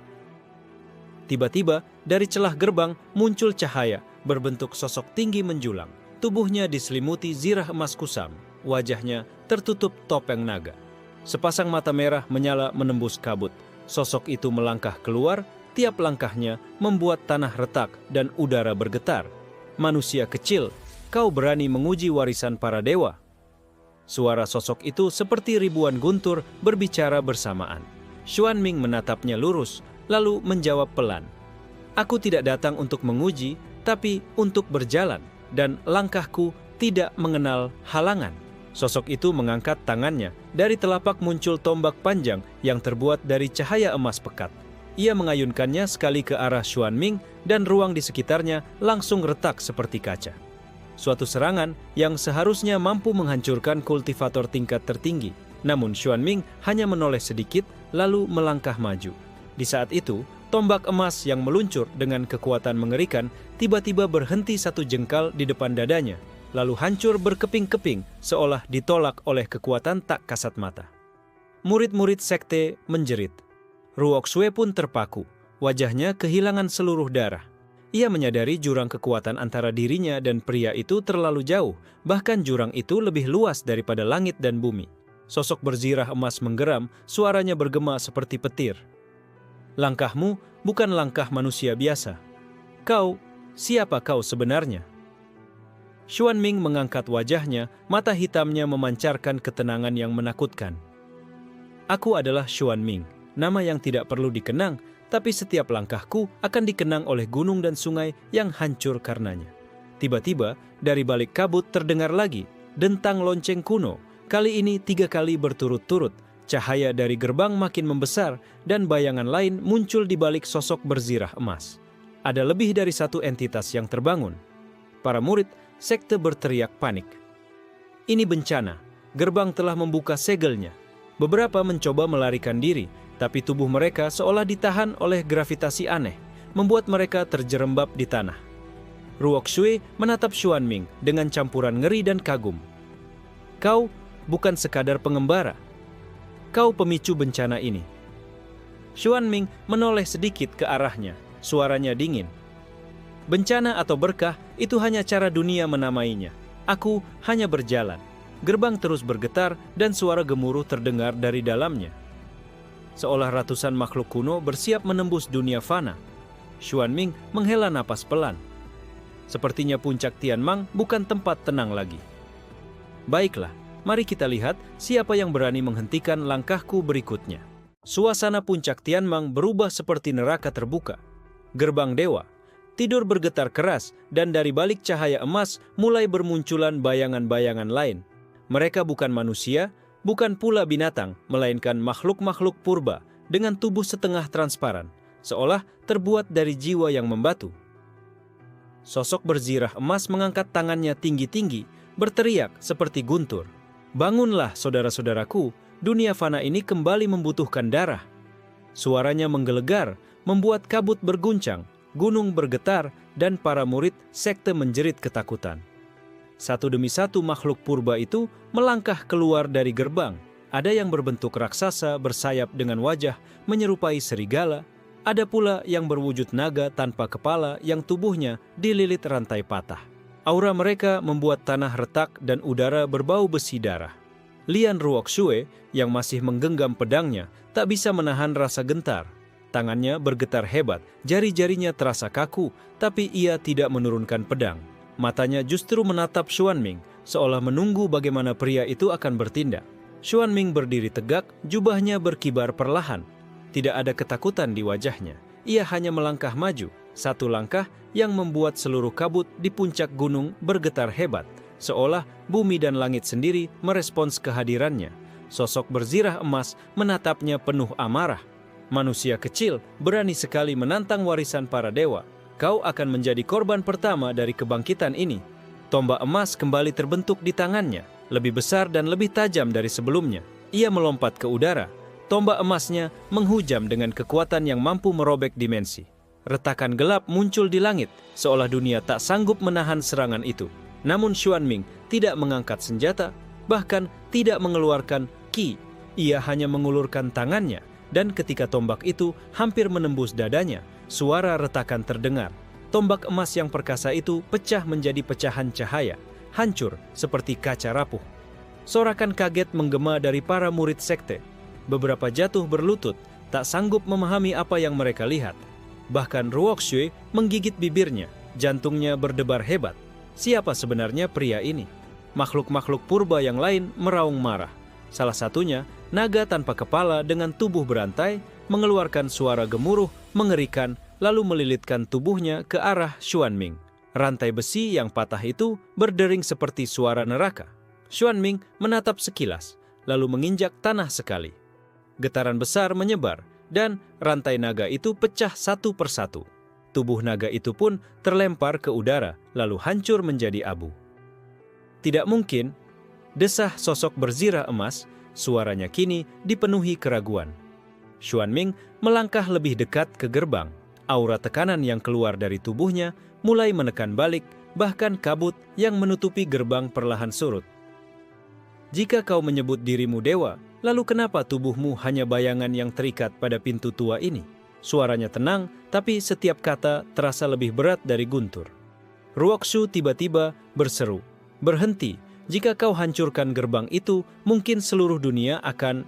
Speaker 1: Tiba-tiba, dari celah gerbang muncul cahaya berbentuk sosok tinggi menjulang. Tubuhnya diselimuti zirah emas kusam, wajahnya tertutup topeng naga. Sepasang mata merah menyala menembus kabut. Sosok itu melangkah keluar, tiap langkahnya membuat tanah retak dan udara bergetar. Manusia kecil, kau berani menguji warisan para dewa? Suara sosok itu seperti ribuan guntur berbicara bersamaan. Xuanming menatapnya lurus, lalu menjawab pelan. Aku tidak datang untuk menguji, tapi untuk berjalan, dan langkahku tidak mengenal halangan. Sosok itu mengangkat tangannya, dari telapak muncul tombak panjang yang terbuat dari cahaya emas pekat. Ia mengayunkannya sekali ke arah Xuanming dan ruang di sekitarnya langsung retak seperti kaca. Suatu serangan yang seharusnya mampu menghancurkan kultivator tingkat tertinggi. Namun Xuanming hanya menoleh sedikit lalu melangkah maju. Di saat itu, tombak emas yang meluncur dengan kekuatan mengerikan tiba-tiba berhenti satu jengkal di depan dadanya, lalu hancur berkeping-keping seolah ditolak oleh kekuatan tak kasat mata. Murid-murid sekte menjerit. Ruoxue pun terpaku, wajahnya kehilangan seluruh darah. Ia menyadari jurang kekuatan antara dirinya dan pria itu terlalu jauh, bahkan jurang itu lebih luas daripada langit dan bumi. Sosok berzirah emas menggeram, suaranya bergema seperti petir. Langkahmu bukan langkah manusia biasa. Siapa kau sebenarnya? Xuanming mengangkat wajahnya, mata hitamnya memancarkan ketenangan yang menakutkan. Aku adalah Xuanming, nama yang tidak perlu dikenang, tapi setiap langkahku akan dikenang oleh gunung dan sungai yang hancur karenanya. Tiba-tiba, dari balik kabut terdengar lagi, dentang lonceng kuno, kali ini 3 kali berturut-turut. Cahaya dari gerbang makin membesar, dan bayangan lain muncul di balik sosok berzirah emas. Ada lebih dari satu entitas yang terbangun. Para murid sekte berteriak panik. Ini bencana, gerbang telah membuka segelnya. Beberapa mencoba melarikan diri, tapi tubuh mereka seolah ditahan oleh gravitasi aneh, membuat mereka terjerembab di tanah. Ruoxue menatap Xuanming dengan campuran ngeri dan kagum. Kau bukan sekadar pengembara. Kau pemicu bencana ini. Xuanming menoleh sedikit ke arahnya, suaranya dingin. Bencana atau berkah itu hanya cara dunia menamainya. Aku hanya berjalan. Gerbang terus bergetar dan suara gemuruh terdengar dari dalamnya. Seolah ratusan makhluk kuno bersiap menembus dunia fana. Xuanming menghela napas pelan. Sepertinya puncak Tianmang bukan tempat tenang lagi. Baiklah, mari kita lihat siapa yang berani menghentikan langkahku berikutnya. Suasana puncak Tianmang berubah seperti neraka terbuka. Gerbang dewa tidur bergetar keras, dan dari balik cahaya emas mulai bermunculan bayangan-bayangan lain. Mereka bukan manusia, Bukan pula binatang, melainkan makhluk-makhluk purba dengan tubuh setengah transparan, seolah terbuat dari jiwa yang membatu. Sosok berzirah emas mengangkat tangannya tinggi-tinggi, berteriak seperti guntur. "Bangunlah saudara-saudaraku, dunia fana ini kembali membutuhkan darah." Suaranya menggelegar, membuat kabut berguncang, gunung bergetar, dan para murid sekte menjerit ketakutan. Satu demi satu makhluk purba itu melangkah keluar dari gerbang. Ada yang berbentuk raksasa bersayap dengan wajah menyerupai serigala. Ada pula yang berwujud naga tanpa kepala yang tubuhnya dililit rantai patah. Aura mereka membuat tanah retak dan udara berbau besi darah. Lian Ruoxue yang masih menggenggam pedangnya tak bisa menahan rasa gentar. Tangannya bergetar hebat, jari-jarinya terasa kaku, tapi ia tidak menurunkan pedang. Matanya justru menatap Xuanming, seolah menunggu bagaimana pria itu akan bertindak. Xuanming berdiri tegak, jubahnya berkibar perlahan. Tidak ada ketakutan di wajahnya. Ia hanya melangkah maju, satu langkah yang membuat seluruh kabut di puncak gunung bergetar hebat, seolah bumi dan langit sendiri merespons kehadirannya. Sosok berzirah emas menatapnya penuh amarah. "Manusia kecil berani sekali menantang warisan para dewa. Kau akan menjadi korban pertama dari kebangkitan ini." Tombak emas kembali terbentuk di tangannya, lebih besar dan lebih tajam dari sebelumnya. Ia melompat ke udara. Tombak emasnya menghujam dengan kekuatan yang mampu merobek dimensi. Retakan gelap muncul di langit, seolah dunia tak sanggup menahan serangan itu. Namun Xuanming tidak mengangkat senjata, bahkan tidak mengeluarkan ki. Ia hanya mengulurkan tangannya, dan ketika tombak itu hampir menembus dadanya, suara retakan terdengar. Tombak emas yang perkasa itu pecah menjadi pecahan cahaya, hancur seperti kaca rapuh. Sorakan kaget menggema dari para murid sekte. Beberapa jatuh berlutut, tak sanggup memahami apa yang mereka lihat. Bahkan Ruoxue menggigit bibirnya, jantungnya berdebar hebat. Siapa sebenarnya pria ini? Makhluk-makhluk purba yang lain meraung marah. Salah satunya, naga tanpa kepala dengan tubuh berantai, mengeluarkan suara gemuruh, mengerikan, lalu melilitkan tubuhnya ke arah Xuanming. Rantai besi yang patah itu berdering seperti suara neraka. Xuanming menatap sekilas, lalu menginjak tanah sekali. Getaran besar menyebar, dan rantai naga itu pecah satu persatu. Tubuh naga itu pun terlempar ke udara, lalu hancur menjadi abu. "Tidak mungkin," desah sosok berzirah emas, suaranya kini dipenuhi keraguan. Xuanming melangkah lebih dekat ke gerbang. Aura tekanan yang keluar dari tubuhnya mulai menekan balik, bahkan kabut yang menutupi gerbang perlahan surut. "Jika kau menyebut dirimu dewa, lalu kenapa tubuhmu hanya bayangan yang terikat pada pintu tua ini?" Suaranya tenang, tapi setiap kata terasa lebih berat dari guntur. Ruoxu tiba-tiba berseru, "Berhenti, jika kau hancurkan gerbang itu, mungkin seluruh dunia akan..."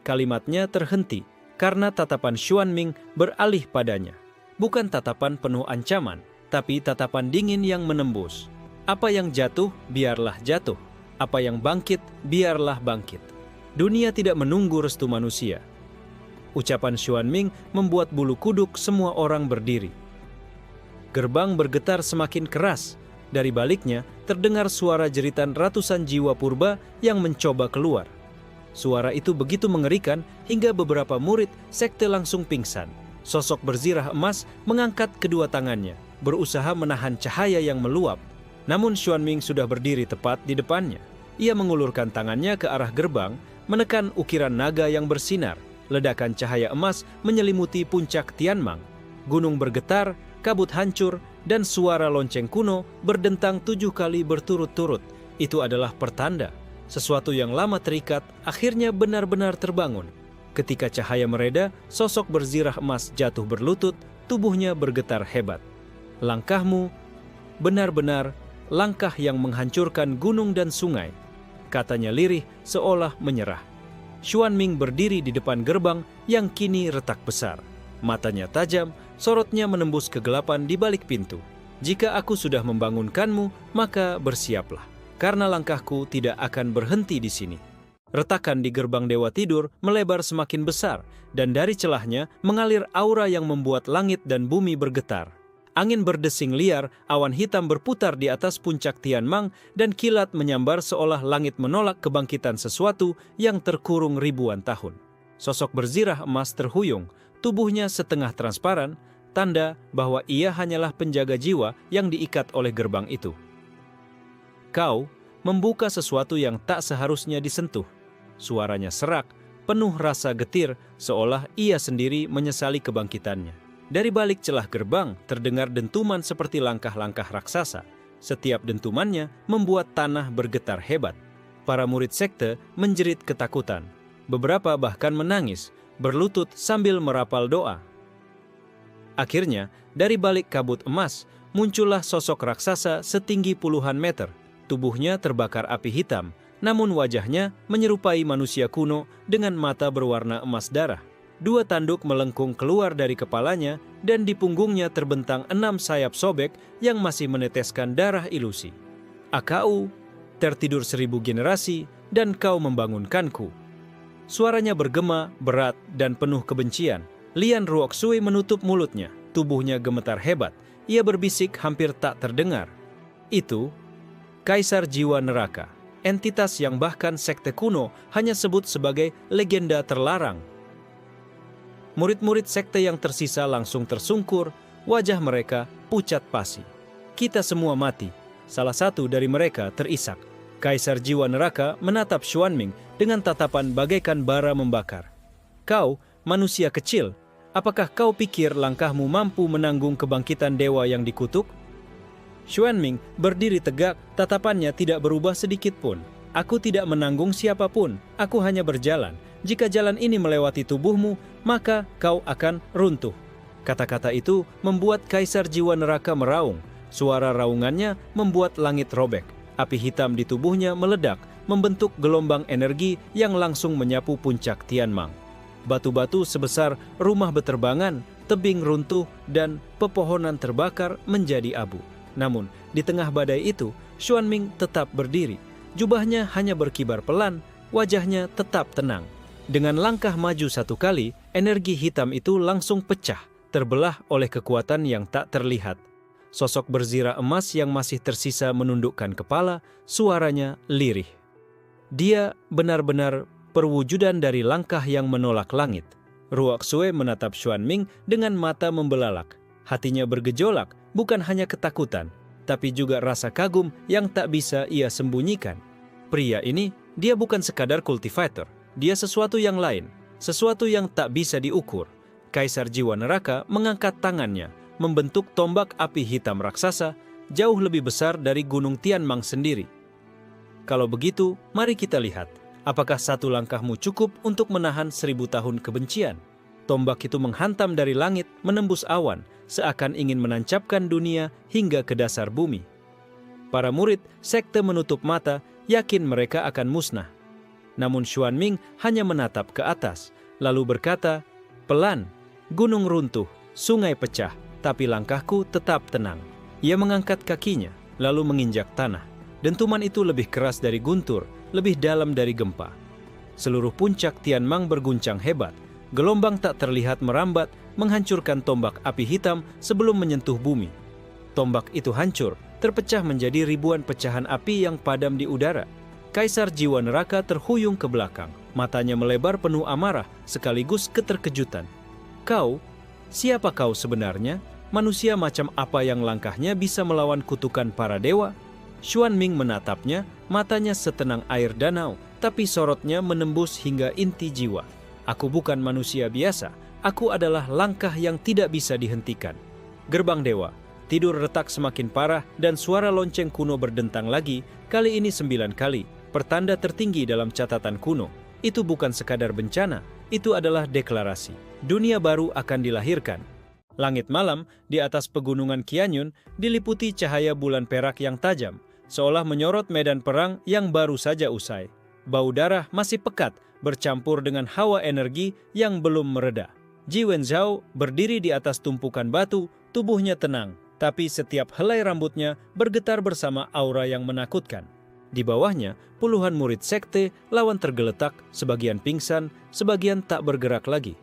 Speaker 1: Kalimatnya terhenti, karena tatapan Xuanming beralih padanya. Bukan tatapan penuh ancaman, tapi tatapan dingin yang menembus. Apa yang jatuh, biarlah jatuh. Apa yang bangkit, biarlah bangkit. Dunia tidak menunggu restu manusia. Ucapan Xuanming membuat bulu kuduk semua orang berdiri. Gerbang bergetar semakin keras. Dari baliknya terdengar suara jeritan ratusan jiwa purba yang mencoba keluar. Suara itu begitu mengerikan hingga beberapa murid sekte langsung pingsan. Sosok berzirah emas mengangkat kedua tangannya, berusaha menahan cahaya yang meluap. Namun Xuanming sudah berdiri tepat di depannya. Ia mengulurkan tangannya ke arah gerbang, menekan ukiran naga yang bersinar. Ledakan cahaya emas menyelimuti puncak Tianmang. Gunung bergetar, kabut hancur, dan suara lonceng kuno berdentang 7 kali berturut-turut. Itu adalah pertanda. Sesuatu yang lama terikat akhirnya benar-benar terbangun. Ketika cahaya mereda, sosok berzirah emas jatuh berlutut, tubuhnya bergetar hebat. "Langkahmu benar-benar langkah yang menghancurkan gunung dan sungai," katanya lirih seolah menyerah. Xuanming berdiri di depan gerbang yang kini retak besar. Matanya tajam, sorotnya menembus kegelapan di balik pintu. "Jika aku sudah membangunkanmu, maka bersiaplah, karena langkahku tidak akan berhenti di sini." Retakan di gerbang Dewa Tidur melebar semakin besar, dan dari celahnya mengalir aura yang membuat langit dan bumi bergetar. Angin berdesing liar, awan hitam berputar di atas puncak Tianmang, dan kilat menyambar seolah langit menolak kebangkitan sesuatu yang terkurung ribuan tahun. Sosok berzirah emas terhuyung, tubuhnya setengah transparan, tanda bahwa ia hanyalah penjaga jiwa yang diikat oleh gerbang itu. Kau membuka sesuatu yang tak seharusnya disentuh. Suaranya serak, penuh rasa getir, seolah ia sendiri menyesali kebangkitannya. Dari balik celah gerbang terdengar dentuman seperti langkah-langkah raksasa. Setiap dentumannya membuat tanah bergetar hebat. Para murid sekte menjerit ketakutan. Beberapa bahkan menangis, berlutut sambil merapal doa. Akhirnya, dari balik kabut emas, muncullah sosok raksasa setinggi puluhan meter. Tubuhnya terbakar api hitam, namun wajahnya menyerupai manusia kuno dengan mata berwarna emas darah. 2 tanduk melengkung keluar dari kepalanya, dan di punggungnya terbentang 6 sayap sobek yang masih meneteskan darah ilusi. "Akau, tertidur 1000 generasi, dan kau membangunkanku." Suaranya bergema, berat, dan penuh kebencian. Lian Ruoxui menutup mulutnya, tubuhnya gemetar hebat. Ia berbisik hampir tak terdengar. Itu Kaisar Jiwa Neraka, entitas yang bahkan sekte kuno hanya sebut sebagai legenda terlarang. Murid-murid sekte yang tersisa langsung tersungkur, wajah mereka pucat pasi. "Kita semua mati," salah satu dari mereka terisak. Kaisar Jiwa Neraka menatap Xuanming dengan tatapan bagaikan bara membakar. "Kau, manusia kecil, apakah kau pikir langkahmu mampu menanggung kebangkitan dewa yang dikutuk?" Xuanming berdiri tegak, tatapannya tidak berubah sedikit pun. "Aku tidak menanggung siapapun, aku hanya berjalan. Jika jalan ini melewati tubuhmu, maka kau akan runtuh." Kata-kata itu membuat Kaisar Jiwa Neraka meraung. Suara raungannya membuat langit robek. Api hitam di tubuhnya meledak, membentuk gelombang energi yang langsung menyapu puncak Tianmang. Batu-batu sebesar rumah beterbangan, tebing runtuh, dan pepohonan terbakar menjadi abu. Namun, di tengah badai itu, Xuanming tetap berdiri. Jubahnya hanya berkibar pelan, wajahnya tetap tenang. Dengan langkah maju 1 kali, energi hitam itu langsung pecah, terbelah oleh kekuatan yang tak terlihat. Sosok berzirah emas yang masih tersisa menundukkan kepala, suaranya lirih. Dia benar-benar perwujudan dari langkah yang menolak langit. Ruoxue menatap Xuanming dengan mata membelalak. Hatinya bergejolak, bukan hanya ketakutan, tapi juga rasa kagum yang tak bisa ia sembunyikan. Pria ini, dia bukan sekadar kultivator. Dia sesuatu yang lain, sesuatu yang tak bisa diukur. Kaisar Jiwa Neraka mengangkat tangannya, membentuk tombak api hitam raksasa, jauh lebih besar dari Gunung Tianmang sendiri. "Kalau begitu, mari kita lihat, apakah 1 langkahmu cukup untuk menahan 1000 tahun kebencian?" Tombak itu menghantam dari langit, menembus awan, seakan ingin menancapkan dunia hingga ke dasar bumi. Para murid sekte menutup mata, yakin mereka akan musnah. Namun Xuanming hanya menatap ke atas, lalu berkata, "Pelan, gunung runtuh, sungai pecah, tapi langkahku tetap tenang." Ia mengangkat kakinya, lalu menginjak tanah. Dentuman itu lebih keras dari guntur, lebih dalam dari gempa. Seluruh puncak Tianmang berguncang hebat. Gelombang tak terlihat merambat, menghancurkan tombak api hitam sebelum menyentuh bumi. Tombak itu hancur, terpecah menjadi ribuan pecahan api yang padam di udara. Kaisar Jiwa Neraka terhuyung ke belakang, matanya melebar penuh amarah sekaligus keterkejutan. "Kau, siapa kau sebenarnya? Manusia macam apa yang langkahnya bisa melawan kutukan para dewa?" Xuanming menatapnya, matanya setenang air danau, tapi sorotnya menembus hingga inti jiwa. "Aku bukan manusia biasa, aku adalah langkah yang tidak bisa dihentikan." Gerbang dewa, tidur retak semakin parah dan suara lonceng kuno berdentang lagi, kali ini 9 kali. Pertanda tertinggi dalam catatan kuno. Itu bukan sekadar bencana, itu adalah deklarasi. Dunia baru akan dilahirkan. Langit malam di atas pegunungan Qianyun diliputi cahaya bulan perak yang tajam, seolah menyorot medan perang yang baru saja usai. Bau darah masih pekat, bercampur dengan hawa energi yang belum mereda. Ji Wenzhao berdiri di atas tumpukan batu, tubuhnya tenang, tapi setiap helai rambutnya bergetar bersama aura yang menakutkan. Di bawahnya, puluhan murid sekte lawan tergeletak, sebagian pingsan, sebagian tak bergerak lagi.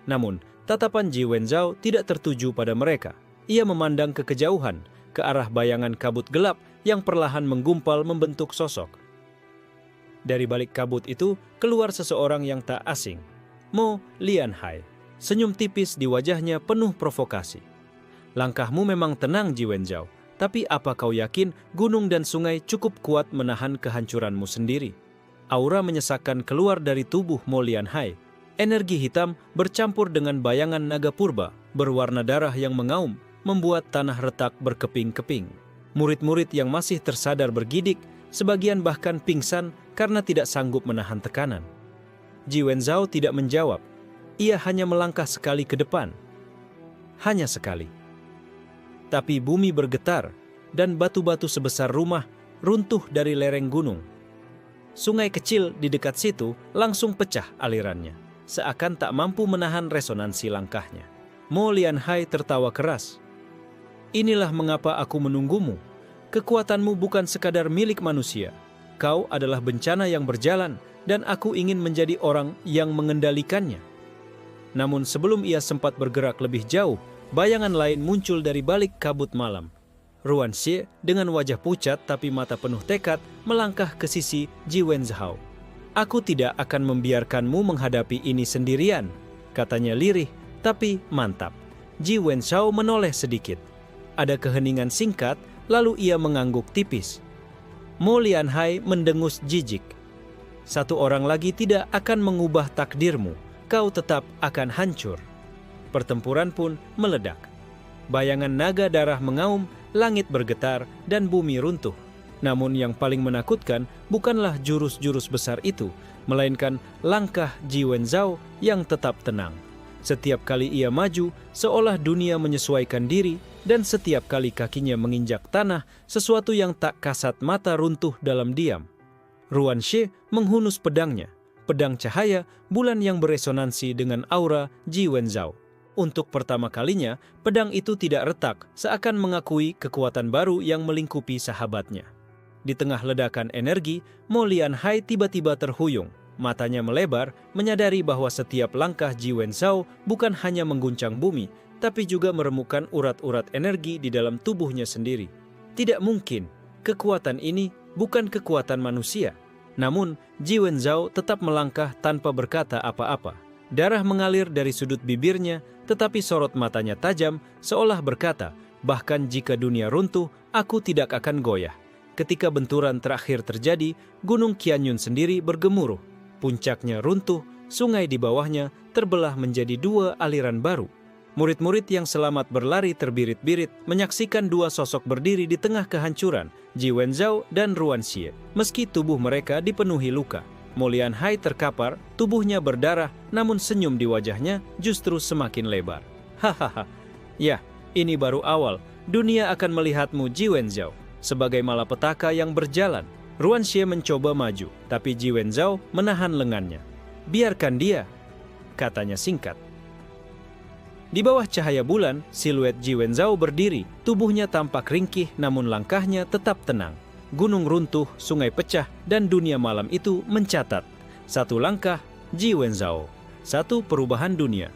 Speaker 1: Namun, tatapan Ji Wenzhao tidak tertuju pada mereka. Ia memandang ke kejauhan, ke arah bayangan kabut gelap yang perlahan menggumpal membentuk sosok. Dari balik kabut itu, keluar seseorang yang tak asing. Mo Lianhai. Senyum tipis di wajahnya penuh provokasi. Langkahmu memang tenang, Ji Wenzhao, tapi apa kau yakin gunung dan sungai cukup kuat menahan kehancuranmu sendiri? Aura menyesakkan keluar dari tubuh Mo Lianhai. Energi hitam bercampur dengan bayangan naga purba, berwarna darah yang mengaum, membuat tanah retak berkeping-keping. Murid-murid yang masih tersadar bergidik, sebagian bahkan pingsan karena tidak sanggup menahan tekanan. Ji Wenzhao tidak menjawab. Ia hanya melangkah sekali ke depan. Hanya sekali. Tapi bumi bergetar, dan batu-batu sebesar rumah runtuh dari lereng gunung. Sungai kecil di dekat situ langsung pecah alirannya, seakan tak mampu menahan resonansi langkahnya. Mo Lianhai tertawa keras. Inilah mengapa aku menunggumu. Kekuatanmu bukan sekadar milik manusia. Kau adalah bencana yang berjalan, dan aku ingin menjadi orang yang mengendalikannya. Namun sebelum ia sempat bergerak lebih jauh, bayangan lain muncul dari balik kabut malam. Ruan Xie dengan wajah pucat tapi mata penuh tekad melangkah ke sisi Ji Wenzhao. Aku tidak akan membiarkanmu menghadapi ini sendirian, katanya lirih tapi mantap. Ji Wenzhao menoleh sedikit. Ada keheningan singkat, lalu ia mengangguk tipis. Mo Lianhai mendengus jijik. Satu orang lagi tidak akan mengubah takdirmu, kau tetap akan hancur. Pertempuran pun meledak. Bayangan naga darah mengaum, langit bergetar, dan bumi runtuh. Namun yang paling menakutkan bukanlah jurus-jurus besar itu, melainkan langkah Ji Wenzhao yang tetap tenang. Setiap kali ia maju, seolah dunia menyesuaikan diri, dan setiap kali kakinya menginjak tanah, sesuatu yang tak kasat mata runtuh dalam diam. Ruan Xie menghunus pedangnya, pedang cahaya bulan yang beresonansi dengan aura Ji Wenzhao. Untuk pertama kalinya, pedang itu tidak retak, seakan mengakui kekuatan baru yang melingkupi sahabatnya. Di tengah ledakan energi, Mo Lianhai tiba-tiba terhuyung. Matanya melebar, menyadari bahwa setiap langkah Ji Wenzhao bukan hanya mengguncang bumi, tapi juga meremukkan urat-urat energi di dalam tubuhnya sendiri. Tidak mungkin, kekuatan ini bukan kekuatan manusia. Namun, Ji Wenzhao tetap melangkah tanpa berkata apa-apa. Darah mengalir dari sudut bibirnya, tetapi sorot matanya tajam, seolah berkata, bahkan jika dunia runtuh, aku tidak akan goyah. Ketika benturan terakhir terjadi, Gunung Qianyun sendiri bergemuruh. Puncaknya runtuh, sungai di bawahnya terbelah menjadi dua aliran baru. Murid-murid yang selamat berlari terbirit-birit menyaksikan dua sosok berdiri di tengah kehancuran, Ji Wenzhao dan Ruan Xie. Meski tubuh mereka dipenuhi luka, Mo Lianhai terkapar, tubuhnya berdarah, namun senyum di wajahnya justru semakin lebar. Hahaha, ya, ini baru awal. Dunia akan melihatmu, Ji Wenzhao, sebagai malapetaka yang berjalan. Ruan Xie mencoba maju, tapi Ji Wenzhao menahan lengannya. Biarkan dia, katanya singkat. Di bawah cahaya bulan, siluet Ji Wenzhao berdiri, tubuhnya tampak ringkih namun langkahnya tetap tenang. Gunung runtuh, sungai pecah, dan dunia malam itu mencatat. Satu langkah, Ji Wenzhao. Satu perubahan dunia.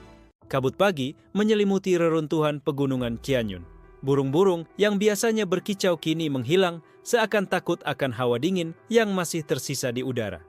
Speaker 1: Kabut pagi menyelimuti reruntuhan pegunungan Qianyun. Burung-burung yang biasanya berkicau kini menghilang, seakan takut akan hawa dingin yang masih tersisa di udara.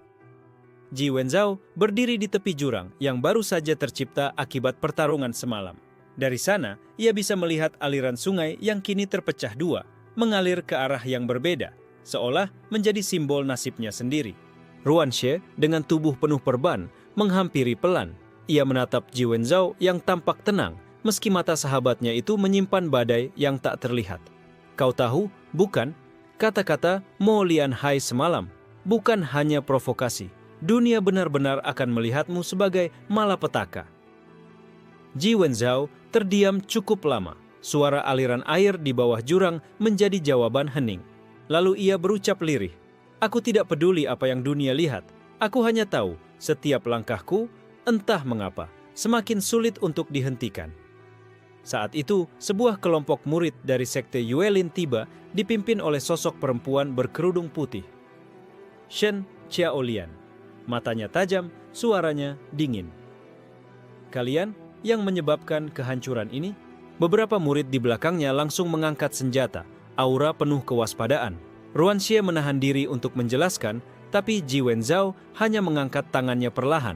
Speaker 1: Ji Wenzhao berdiri di tepi jurang yang baru saja tercipta akibat pertarungan semalam. Dari sana, ia bisa melihat aliran sungai yang kini terpecah dua, mengalir ke arah yang berbeda, seolah menjadi simbol nasibnya sendiri. Ruan Xie dengan tubuh penuh perban menghampiri pelan. Ia menatap Ji Wenzhao yang tampak tenang, meski mata sahabatnya itu menyimpan badai yang tak terlihat. Kau tahu, bukan? Kata-kata Mo Lianhai semalam bukan hanya provokasi. Dunia benar-benar akan melihatmu sebagai malapetaka. Ji Wenzhao terdiam cukup lama. Suara aliran air di bawah jurang menjadi jawaban hening. Lalu ia berucap lirih, "Aku tidak peduli apa yang dunia lihat. Aku hanya tahu setiap langkahku, entah mengapa, semakin sulit untuk dihentikan." Saat itu, sebuah kelompok murid dari sekte Yuelin tiba, dipimpin oleh sosok perempuan berkerudung putih. Shen Xiaolian. Matanya tajam, suaranya dingin. "Kalian yang menyebabkan kehancuran ini?" Beberapa murid di belakangnya langsung mengangkat senjata, aura penuh kewaspadaan. Ruanxie menahan diri untuk menjelaskan, tapi Ji Wenzhao hanya mengangkat tangannya perlahan.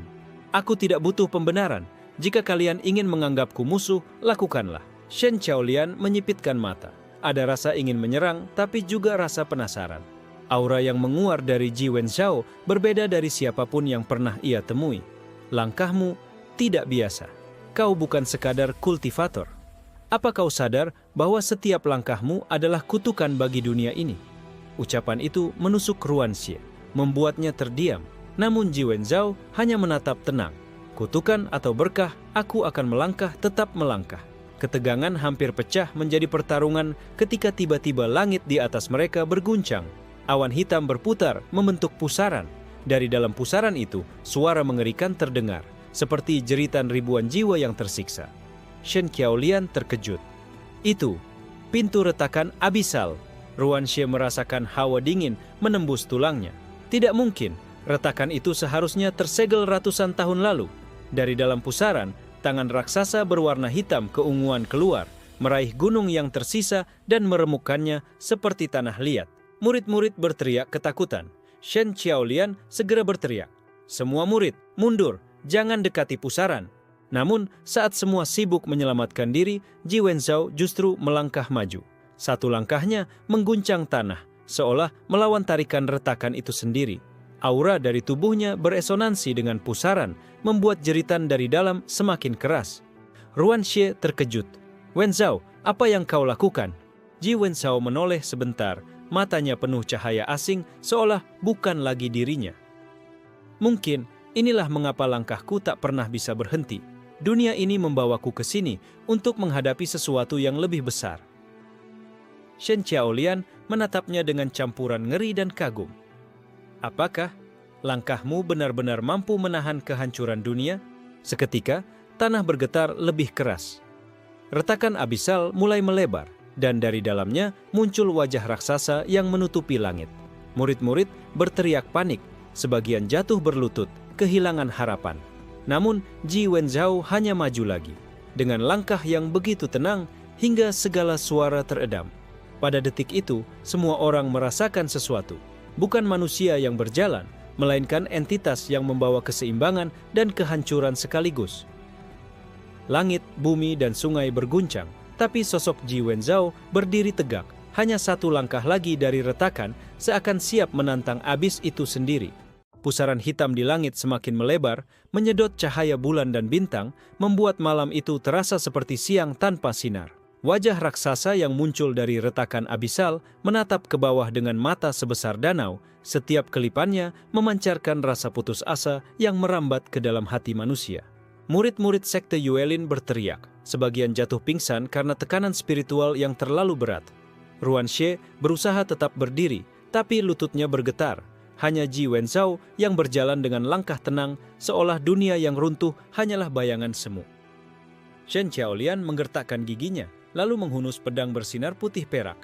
Speaker 1: "Aku tidak butuh pembenaran. Jika kalian ingin menganggapku musuh, lakukanlah." Shen Qiaolian menyipitkan mata. Ada rasa ingin menyerang, tapi juga rasa penasaran. Aura yang menguar dari Ji Wenzhao berbeda dari siapapun yang pernah ia temui. "Langkahmu tidak biasa. Kau bukan sekadar kultivator. Apa kau sadar bahwa setiap langkahmu adalah kutukan bagi dunia ini?" Ucapan itu menusuk Ruanxie, membuatnya terdiam. Namun Ji Wenzhao hanya menatap tenang. "Kutukan atau berkah, aku akan melangkah, tetap melangkah." Ketegangan hampir pecah menjadi pertarungan ketika tiba-tiba langit di atas mereka berguncang. Awan hitam berputar membentuk pusaran. Dari dalam pusaran itu, suara mengerikan terdengar, seperti jeritan ribuan jiwa yang tersiksa. Shen Qiaolian terkejut. "Itu pintu retakan abisal." Ruanxie merasakan hawa dingin menembus tulangnya. Tidak mungkin, retakan itu seharusnya tersegel ratusan tahun lalu. Dari dalam pusaran, tangan raksasa berwarna hitam keunguan keluar, meraih gunung yang tersisa dan meremukkannya seperti tanah liat. Murid-murid berteriak ketakutan. Shen Qiaolian segera berteriak, "Semua murid, mundur, jangan dekati pusaran." Namun, saat semua sibuk menyelamatkan diri, Ji Wenzhao justru melangkah maju. Satu langkahnya mengguncang tanah, seolah melawan tarikan retakan itu sendiri. Aura dari tubuhnya beresonansi dengan pusaran, membuat jeritan dari dalam semakin keras. Ruanxie terkejut. "Wenzhao, apa yang kau lakukan?" Ji Wenzhao menoleh sebentar, matanya penuh cahaya asing, seolah bukan lagi dirinya. "Mungkin inilah mengapa langkahku tak pernah bisa berhenti. Dunia ini membawaku ke sini untuk menghadapi sesuatu yang lebih besar." Shen Qiaolian menatapnya dengan campuran ngeri dan kagum. "Apakah langkahmu benar-benar mampu menahan kehancuran dunia?" Seketika, tanah bergetar lebih keras. Retakan abisal mulai melebar, dan dari dalamnya muncul wajah raksasa yang menutupi langit. Murid-murid berteriak panik, sebagian jatuh berlutut, kehilangan harapan. Namun, Ji Wenzhao hanya maju lagi, dengan langkah yang begitu tenang hingga segala suara teredam. Pada detik itu, semua orang merasakan sesuatu. Bukan manusia yang berjalan, melainkan entitas yang membawa keseimbangan dan kehancuran sekaligus. Langit, bumi, dan sungai berguncang, tapi sosok Ji Wenzhao berdiri tegak, hanya satu langkah lagi dari retakan, seakan siap menantang abis itu sendiri. Pusaran hitam di langit semakin melebar, menyedot cahaya bulan dan bintang, membuat malam itu terasa seperti siang tanpa sinar. Wajah raksasa yang muncul dari retakan abisal menatap ke bawah dengan mata sebesar danau. Setiap kelipannya memancarkan rasa putus asa yang merambat ke dalam hati manusia. Murid-murid sekte Yuelin berteriak, sebagian jatuh pingsan karena tekanan spiritual yang terlalu berat. Ruanxie berusaha tetap berdiri, tapi lututnya bergetar. Hanya Ji Wenzhao yang berjalan dengan langkah tenang, seolah dunia yang runtuh hanyalah bayangan semu. Shen Qiaolian menggertakkan giginya, lalu menghunus pedang bersinar putih perak.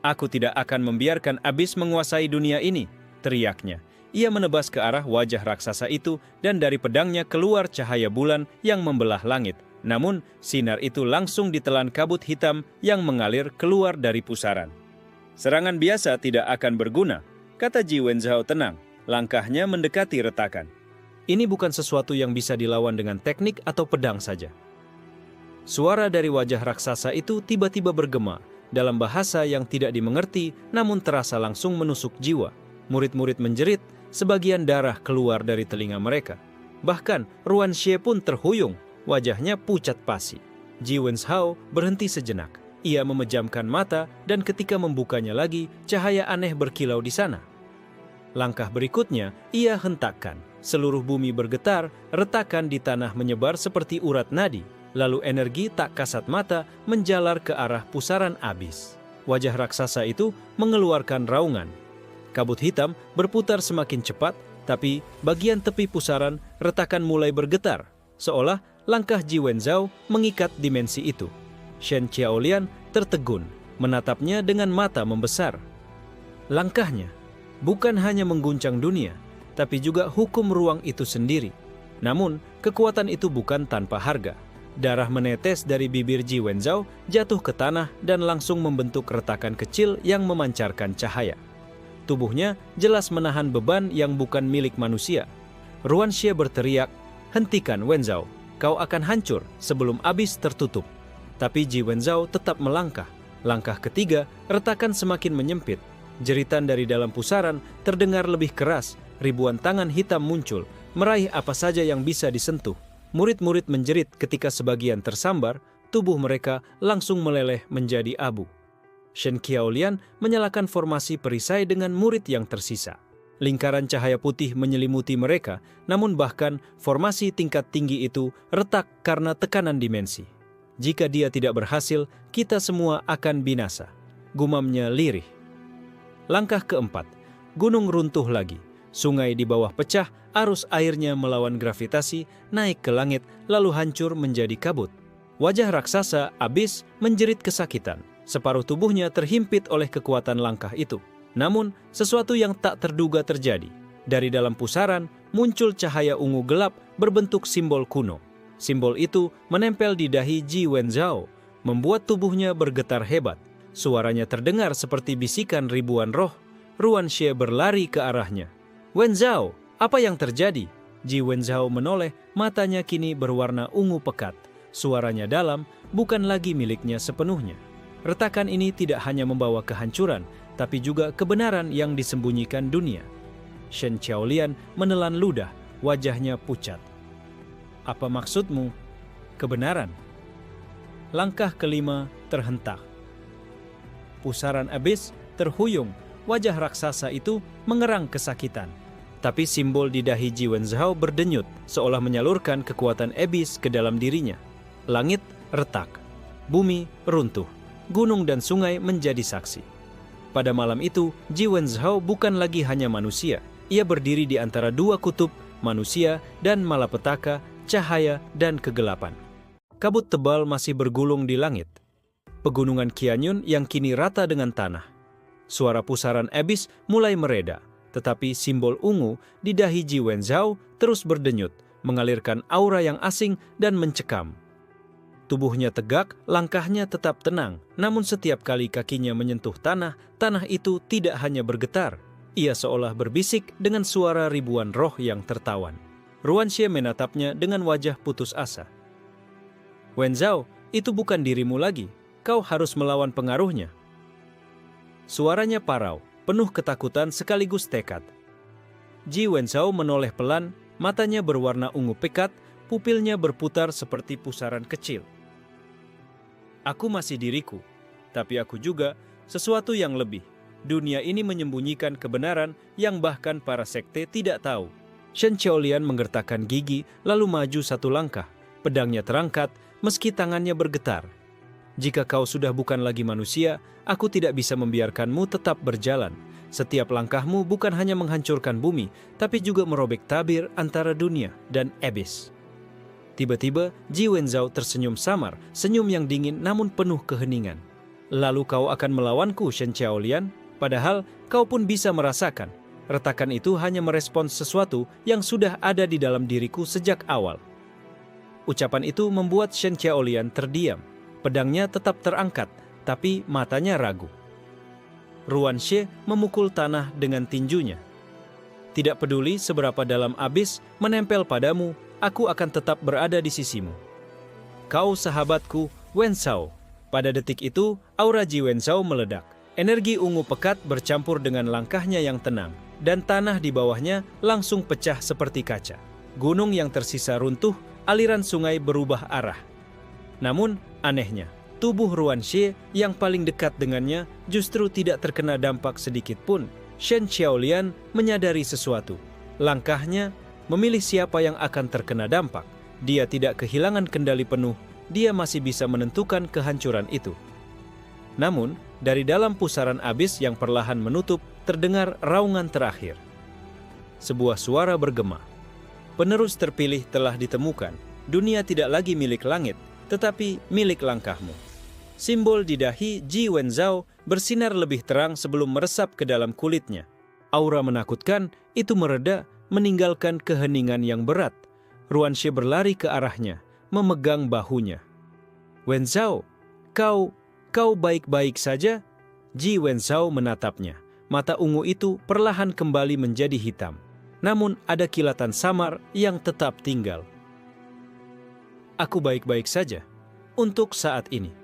Speaker 1: "Aku tidak akan membiarkan abis menguasai dunia ini," teriaknya. Ia menebas ke arah wajah raksasa itu, dan dari pedangnya keluar cahaya bulan yang membelah langit. Namun, sinar itu langsung ditelan kabut hitam yang mengalir keluar dari pusaran. "Serangan biasa tidak akan berguna," kata Ji Wenzhao tenang. Langkahnya mendekati retakan. "Ini bukan sesuatu yang bisa dilawan dengan teknik atau pedang saja." Suara dari wajah raksasa itu tiba-tiba bergema, dalam bahasa yang tidak dimengerti, namun terasa langsung menusuk jiwa. Murid-murid menjerit, sebagian darah keluar dari telinga mereka. Bahkan Ruanxie pun terhuyung, wajahnya pucat pasi. Ji Wenzhao berhenti sejenak. Ia memejamkan mata, dan ketika membukanya lagi, cahaya aneh berkilau di sana. Langkah berikutnya, ia hentakkan. Seluruh bumi bergetar, retakan di tanah menyebar seperti urat nadi. Lalu energi tak kasat mata menjalar ke arah pusaran abis. Wajah raksasa itu mengeluarkan raungan. Kabut hitam berputar semakin cepat, tapi bagian tepi pusaran retakan mulai bergetar, seolah langkah Ji Wenzhao mengikat dimensi itu. Shen Qiaolian tertegun, menatapnya dengan mata membesar. Langkahnya bukan hanya mengguncang dunia, tapi juga hukum ruang itu sendiri. Namun, kekuatan itu bukan tanpa harga. Darah menetes dari bibir Ji Wenzhao jatuh ke tanah dan langsung membentuk retakan kecil yang memancarkan cahaya. Tubuhnya jelas menahan beban yang bukan milik manusia. Ruan Xie berteriak, "Hentikan Wenzhao, kau akan hancur sebelum abis tertutup." Tapi Ji Wenzhao tetap melangkah. Langkah ketiga, retakan semakin menyempit. Jeritan dari dalam pusaran terdengar lebih keras. Ribuan tangan hitam muncul, meraih apa saja yang bisa disentuh. Murid-murid menjerit ketika sebagian tersambar, tubuh mereka langsung meleleh menjadi abu. Shen Qiaolian menyalakan formasi perisai dengan murid yang tersisa. Lingkaran cahaya putih menyelimuti mereka, namun bahkan formasi tingkat tinggi itu retak karena tekanan dimensi. "Jika dia tidak berhasil, kita semua akan binasa," gumamnya lirih. Langkah keempat, gunung runtuh lagi. Sungai di bawah pecah, arus airnya melawan gravitasi, naik ke langit, lalu hancur menjadi kabut. Wajah raksasa Abyss menjerit kesakitan. Separuh tubuhnya terhimpit oleh kekuatan langkah itu. Namun, sesuatu yang tak terduga terjadi. Dari dalam pusaran, muncul cahaya ungu gelap berbentuk simbol kuno. Simbol itu menempel di dahi Ji Wenzhao, membuat tubuhnya bergetar hebat. Suaranya terdengar seperti bisikan ribuan roh. Ruan Xie berlari ke arahnya. "Wenzhao, apa yang terjadi?" Ji Wenzhao menoleh, matanya kini berwarna ungu pekat. Suaranya dalam, bukan lagi miliknya sepenuhnya. Retakan ini tidak hanya membawa kehancuran, tapi juga kebenaran yang disembunyikan dunia. Shen Qiaolian menelan ludah, wajahnya pucat. "Apa maksudmu? Kebenaran?" Langkah kelima terhentak. Pusaran Abyss terhuyung, wajah raksasa itu mengerang kesakitan. Tapi simbol di dahi Ji Wenzhao berdenyut, seolah menyalurkan kekuatan Abyss ke dalam dirinya. Langit retak, bumi runtuh, gunung dan sungai menjadi saksi. Pada malam itu, Ji Wenzhao bukan lagi hanya manusia. Ia berdiri di antara dua kutub, manusia dan malapetaka, cahaya dan kegelapan. Kabut tebal masih bergulung di langit. Pegunungan Qianyun yang kini rata dengan tanah. Suara pusaran Abyss mulai mereda, tetapi simbol ungu di dahi Ji Wenzhao terus berdenyut, mengalirkan aura yang asing dan mencekam. Tubuhnya tegak, langkahnya tetap tenang, namun setiap kali kakinya menyentuh tanah, tanah itu tidak hanya bergetar. Ia seolah berbisik dengan suara ribuan roh yang tertawan. Ruan Xie menatapnya dengan wajah putus asa. "Wenzhao, itu bukan dirimu lagi. Kau harus melawan pengaruhnya." Suaranya parau, penuh ketakutan sekaligus tekad. Ji Wenzhao menoleh pelan, matanya berwarna ungu pekat, pupilnya berputar seperti pusaran kecil. "Aku masih diriku, tapi aku juga sesuatu yang lebih. Dunia ini menyembunyikan kebenaran yang bahkan para sekte tidak tahu." Shen Qiaolian menggertakkan gigi, lalu maju satu langkah. Pedangnya terangkat, meski tangannya bergetar. "Jika kau sudah bukan lagi manusia, aku tidak bisa membiarkanmu tetap berjalan. Setiap langkahmu bukan hanya menghancurkan bumi, tapi juga merobek tabir antara dunia dan Abyss." Tiba-tiba, Ji Wenzhao tersenyum samar, senyum yang dingin namun penuh keheningan. "Lalu kau akan melawanku, Shen Qiaolian? Padahal kau pun bisa merasakan. Retakan itu hanya merespons sesuatu yang sudah ada di dalam diriku sejak awal." Ucapan itu membuat Shen Qiaolian terdiam. Pedangnya tetap terangkat, tapi matanya ragu. Ruan Xie memukul tanah dengan tinjunya. "Tidak peduli seberapa dalam Abyss menempel padamu, aku akan tetap berada di sisimu. Kau sahabatku, Wenzhao." Pada detik itu, aura Ji Wenzhao meledak. Energi ungu pekat bercampur dengan langkahnya yang tenang, dan tanah di bawahnya langsung pecah seperti kaca. Gunung yang tersisa runtuh, aliran sungai berubah arah. Namun, anehnya, tubuh Ruan Xie yang paling dekat dengannya justru tidak terkena dampak sedikit pun. Shen Qiaolian menyadari sesuatu. Langkahnya memilih siapa yang akan terkena dampak. Dia tidak kehilangan kendali penuh, dia masih bisa menentukan kehancuran itu. Namun, dari dalam pusaran Abyss yang perlahan menutup, terdengar raungan terakhir. Sebuah suara bergema. "Penerus terpilih telah ditemukan. Dunia tidak lagi milik langit, tetapi milik langkahmu." Simbol di dahi Ji Wenzhao bersinar lebih terang sebelum meresap ke dalam kulitnya. Aura menakutkan itu mereda, meninggalkan keheningan yang berat. Ruan Xie berlari ke arahnya. memegang bahunya. "Wenzhao, kau baik-baik saja?" Ji Wenzhao menatapnya. Mata ungu itu perlahan kembali menjadi hitam. Namun ada kilatan samar yang tetap tinggal. "Aku baik-baik saja. Untuk saat ini.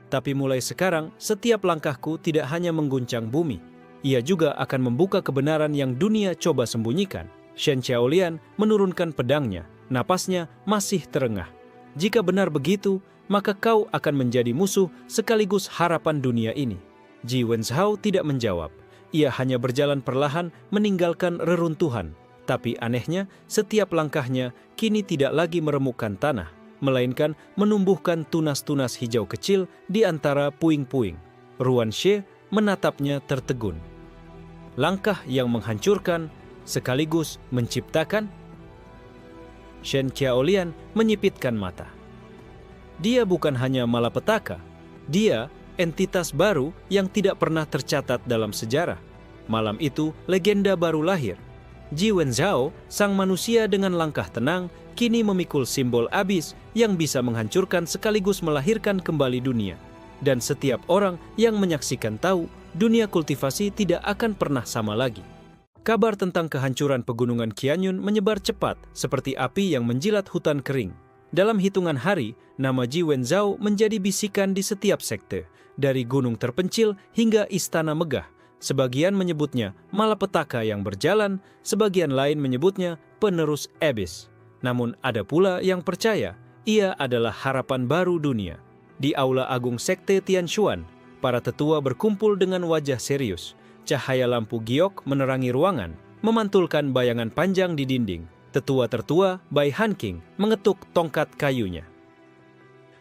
Speaker 1: Tapi mulai sekarang, setiap langkahku tidak hanya mengguncang bumi. Ia juga akan membuka kebenaran yang dunia coba sembunyikan." Shen Qiaolian menurunkan pedangnya. Napasnya masih terengah. "Jika benar begitu, maka kau akan menjadi musuh sekaligus harapan dunia ini." Ji Wenzhao tidak menjawab. Ia hanya berjalan perlahan meninggalkan reruntuhan. Tapi anehnya, setiap langkahnya kini tidak lagi meremukkan tanah, melainkan menumbuhkan tunas-tunas hijau kecil di antara puing-puing. Ruan Xie menatapnya tertegun. Langkah yang menghancurkan sekaligus menciptakan? Shen Qiaolian menyipitkan mata. Dia bukan hanya malapetaka. Dia entitas baru yang tidak pernah tercatat dalam sejarah. Malam itu, legenda baru lahir. Ji Wenzhao, sang manusia dengan langkah tenang, kini memikul simbol abis yang bisa menghancurkan sekaligus melahirkan kembali dunia. Dan setiap orang yang menyaksikan tahu, dunia kultivasi tidak akan pernah sama lagi. Kabar tentang kehancuran pegunungan Qianyun menyebar cepat seperti api yang menjilat hutan kering. Dalam hitungan hari, nama Ji Wenzhao menjadi bisikan di setiap sekte, dari gunung terpencil hingga istana megah. Sebagian menyebutnya malapetaka yang berjalan, sebagian lain menyebutnya penerus Abyss. Namun ada pula yang percaya ia adalah harapan baru dunia. Di Aula Agung Sekte Tianshuan, para tetua berkumpul dengan wajah serius. Cahaya lampu giok menerangi ruangan, memantulkan bayangan panjang di dinding. Tetua tertua, Bai Hanqing, mengetuk tongkat kayunya.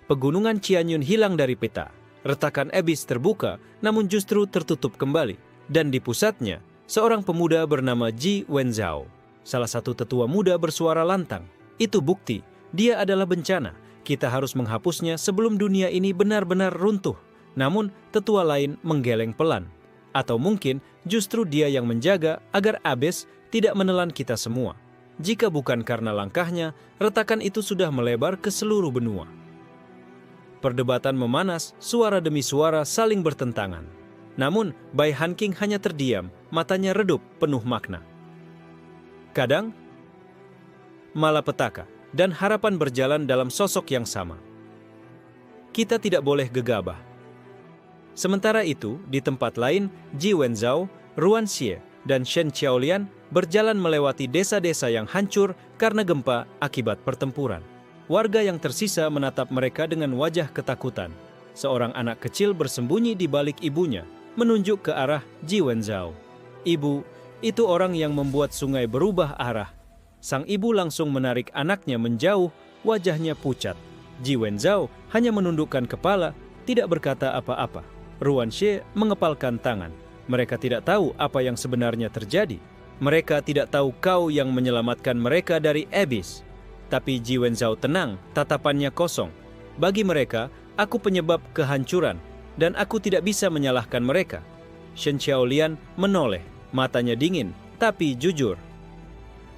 Speaker 1: Pegunungan Qianyun hilang dari peta. Retakan Abyss terbuka, namun justru tertutup kembali. Dan di pusatnya, seorang pemuda bernama Ji Wenzhao. Salah satu tetua muda bersuara lantang. "Itu bukti, dia adalah bencana. Kita harus menghapusnya sebelum dunia ini benar-benar runtuh." Namun, tetua lain menggeleng pelan. Atau mungkin justru dia yang menjaga agar Abyss tidak menelan kita semua. Jika bukan karena langkahnya, retakan itu sudah melebar ke seluruh benua. Perdebatan memanas, suara demi suara saling bertentangan. Namun, Bai Hanqing hanya terdiam, matanya redup penuh makna. Kadang, malapetaka dan harapan berjalan dalam sosok yang sama. Kita tidak boleh gegabah. Sementara itu, di tempat lain, Ji Wenzhao, Ruan Xie, dan Shen Qiaolian berjalan melewati desa-desa yang hancur karena gempa akibat pertempuran. Warga yang tersisa menatap mereka dengan wajah ketakutan. Seorang anak kecil bersembunyi di balik ibunya, menunjuk ke arah Ji Wenzhao. "Ibu, itu orang yang membuat sungai berubah arah." Sang ibu langsung menarik anaknya menjauh, wajahnya pucat. Ji Wenzhao hanya menundukkan kepala, tidak berkata apa-apa. Ruan Xie mengepalkan tangan. Mereka tidak tahu apa yang sebenarnya terjadi. Mereka tidak tahu kau yang menyelamatkan mereka dari Abyss. Tapi Ji Wenzhao tenang, tatapannya kosong. Bagi mereka, aku penyebab kehancuran, dan aku tidak bisa menyalahkan mereka. Shen Qiaolian menoleh, matanya dingin, tapi jujur.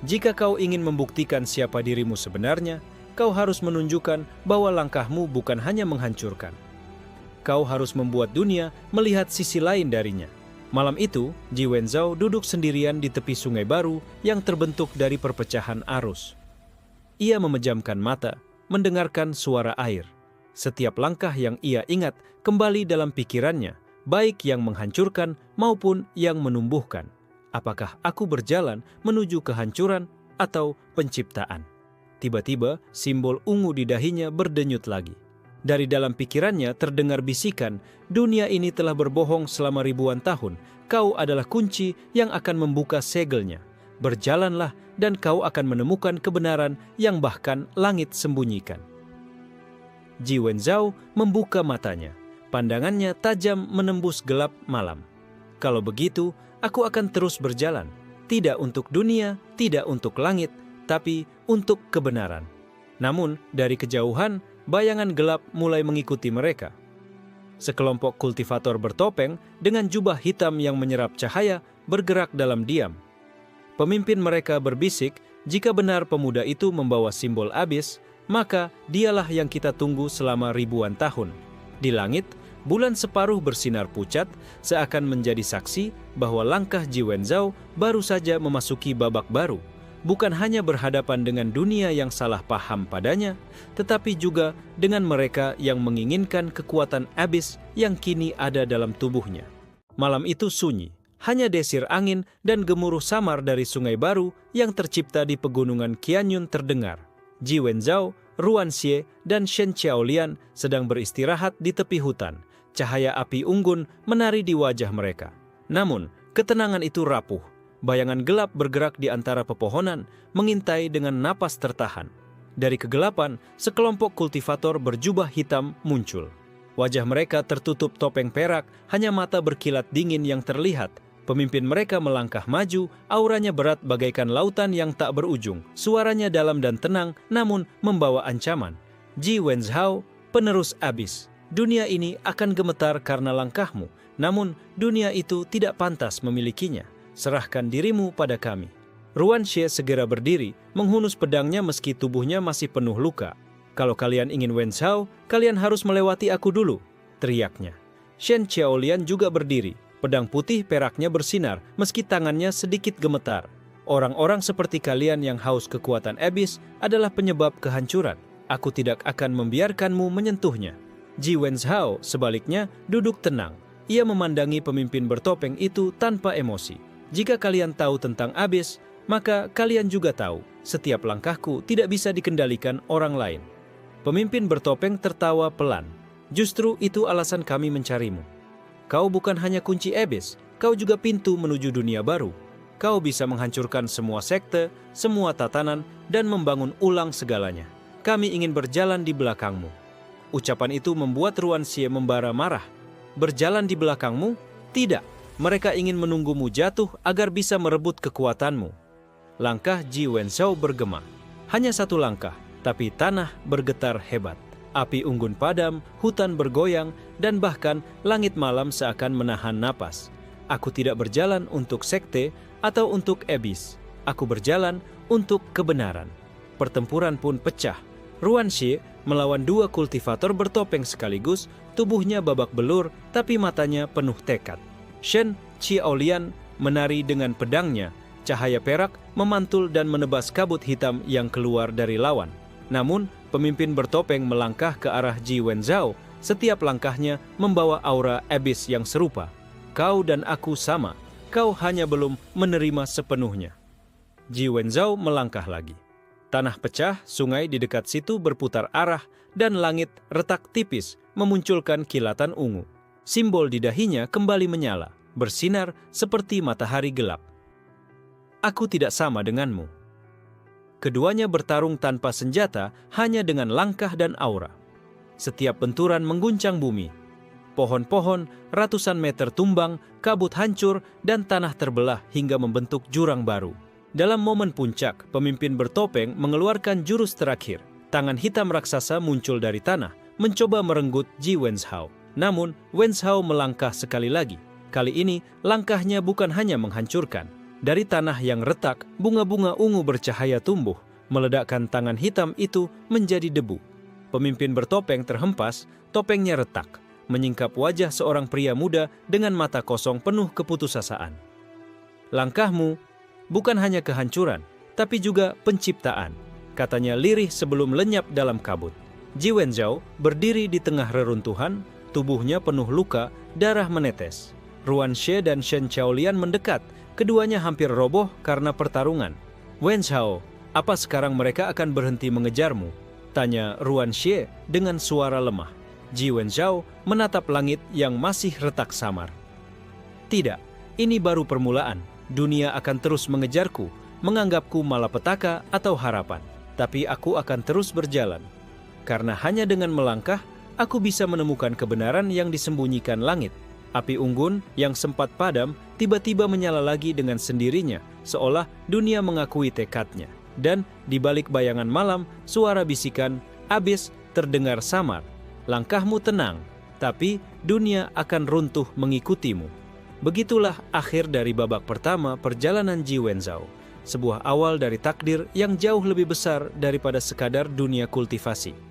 Speaker 1: "Jika kau ingin membuktikan siapa dirimu sebenarnya, kau harus menunjukkan bahwa langkahmu bukan hanya menghancurkan. Kau harus membuat dunia melihat sisi lain darinya." Malam itu, Ji Wenzhao duduk sendirian di tepi sungai baru yang terbentuk dari perpecahan arus. Ia memejamkan mata, mendengarkan suara air. Setiap langkah yang ia ingat kembali dalam pikirannya, baik yang menghancurkan maupun yang menumbuhkan. Apakah aku berjalan menuju kehancuran atau penciptaan? Tiba-tiba, simbol ungu di dahinya berdenyut lagi. Dari dalam pikirannya terdengar bisikan, "Dunia ini telah berbohong selama ribuan tahun. Kau adalah kunci yang akan membuka segelnya. Berjalanlah dan kau akan menemukan kebenaran yang bahkan langit sembunyikan." Ji Wenzhao membuka matanya. Pandangannya tajam menembus gelap malam. "Kalau begitu, aku akan terus berjalan. Tidak untuk dunia, tidak untuk langit, tapi untuk kebenaran." Namun, dari kejauhan, bayangan gelap mulai mengikuti mereka. Sekelompok kultivator bertopeng dengan jubah hitam yang menyerap cahaya bergerak dalam diam. Pemimpin mereka berbisik, jika benar pemuda itu membawa simbol Abyss, maka dialah yang kita tunggu selama ribuan tahun. Di langit, bulan separuh bersinar pucat, seakan menjadi saksi bahwa langkah Ji Wenzhou baru saja memasuki babak baru. Bukan hanya berhadapan dengan dunia yang salah paham padanya, tetapi juga dengan mereka yang menginginkan kekuatan abis yang kini ada dalam tubuhnya. Malam itu sunyi, hanya desir angin dan gemuruh samar dari sungai baru yang tercipta di pegunungan Qianyun terdengar. Ji Wenzhou, Ruan Xie, dan Shen Qiaolian sedang beristirahat di tepi hutan. Cahaya api unggun menari di wajah mereka. Namun, ketenangan itu rapuh. Bayangan gelap bergerak di antara pepohonan, mengintai dengan napas tertahan. Dari kegelapan, sekelompok kultivator berjubah hitam muncul. Wajah mereka tertutup topeng perak, hanya mata berkilat dingin yang terlihat. Pemimpin mereka melangkah maju, auranya berat bagaikan lautan yang tak berujung. Suaranya dalam dan tenang, namun membawa ancaman. Ji Wenzhou, penerus abis. Dunia ini akan gemetar karena langkahmu, namun dunia itu tidak pantas memilikinya. Serahkan dirimu pada kami. Ruan Xie segera berdiri, menghunus pedangnya meski tubuhnya masih penuh luka. Kalau kalian ingin Wenzhou, kalian harus melewati aku dulu, teriaknya. Shen Qiaolian juga berdiri, pedang putih peraknya bersinar meski tangannya sedikit gemetar. Orang-orang seperti kalian yang haus kekuatan abis adalah penyebab kehancuran. Aku tidak akan membiarkanmu menyentuhnya. Ji Wenzhou sebaliknya duduk tenang. Ia memandangi pemimpin bertopeng itu tanpa emosi. Jika kalian tahu tentang abis, maka kalian juga tahu setiap langkahku tidak bisa dikendalikan orang lain. Pemimpin bertopeng tertawa pelan. Justru itu alasan kami mencarimu. Kau bukan hanya kunci abis, kau juga pintu menuju dunia baru. Kau bisa menghancurkan semua sekte, semua tatanan, dan membangun ulang segalanya. Kami ingin berjalan di belakangmu. Ucapan itu membuat Ruan Xie membara marah. Berjalan di belakangmu? Tidak. Mereka ingin menunggumu jatuh agar bisa merebut kekuatanmu. Langkah Ji Wenzhou bergema. Hanya satu langkah, tapi tanah bergetar hebat. Api unggun padam, hutan bergoyang, dan bahkan langit malam seakan menahan napas. Aku tidak berjalan untuk sekte atau untuk abis. Aku berjalan untuk kebenaran. Pertempuran pun pecah. Ruan Xie melawan dua kultivator bertopeng sekaligus, tubuhnya babak belur, tapi matanya penuh tekad. Shen Qiaolian menari dengan pedangnya, cahaya perak memantul dan menebas kabut hitam yang keluar dari lawan. Namun, pemimpin bertopeng melangkah ke arah Ji Wenzhou, setiap langkahnya membawa aura abis yang serupa. Kau dan aku sama, kau hanya belum menerima sepenuhnya. Ji Wenzhou melangkah lagi. Tanah pecah, sungai di dekat situ berputar arah, dan langit retak tipis memunculkan kilatan ungu. Simbol di dahinya kembali menyala, bersinar seperti matahari gelap. Aku tidak sama denganmu. Keduanya bertarung tanpa senjata, hanya dengan langkah dan aura. Setiap benturan mengguncang bumi. Pohon-pohon ratusan meter tumbang, kabut hancur, dan tanah terbelah hingga membentuk jurang baru. Dalam momen puncak, pemimpin bertopeng mengeluarkan jurus terakhir. Tangan hitam raksasa muncul dari tanah, mencoba merenggut Ji Wenzhou. Namun, Wenzhou melangkah sekali lagi. Kali ini, langkahnya bukan hanya menghancurkan. Dari tanah yang retak, bunga-bunga ungu bercahaya tumbuh, meledakkan tangan hitam itu menjadi debu. Pemimpin bertopeng terhempas, topengnya retak, menyingkap wajah seorang pria muda dengan mata kosong penuh keputusasaan. Langkahmu bukan hanya kehancuran, tapi juga penciptaan, katanya lirih sebelum lenyap dalam kabut. Ji Wenzhou berdiri di tengah reruntuhan, tubuhnya penuh luka, darah menetes. Ruan Xie dan Shen Qiaolian mendekat, keduanya hampir roboh karena pertarungan. Wenzhou, apa sekarang mereka akan berhenti mengejarmu? Tanya Ruan Xie dengan suara lemah. Ji Wenzhou menatap langit yang masih retak samar. Tidak, ini baru permulaan. Dunia akan terus mengejarku, menganggapku malapetaka atau harapan. Tapi aku akan terus berjalan. Karena hanya dengan melangkah, aku bisa menemukan kebenaran yang disembunyikan langit. Api unggun yang sempat padam tiba-tiba menyala lagi dengan sendirinya, seolah dunia mengakui tekadnya. Dan di balik bayangan malam, suara bisikan, "Abis," terdengar samar. Langkahmu tenang, tapi dunia akan runtuh mengikutimu. Begitulah akhir dari babak pertama perjalanan Ji Wenzhou. sebuah awal dari takdir yang jauh lebih besar daripada sekadar dunia kultivasi.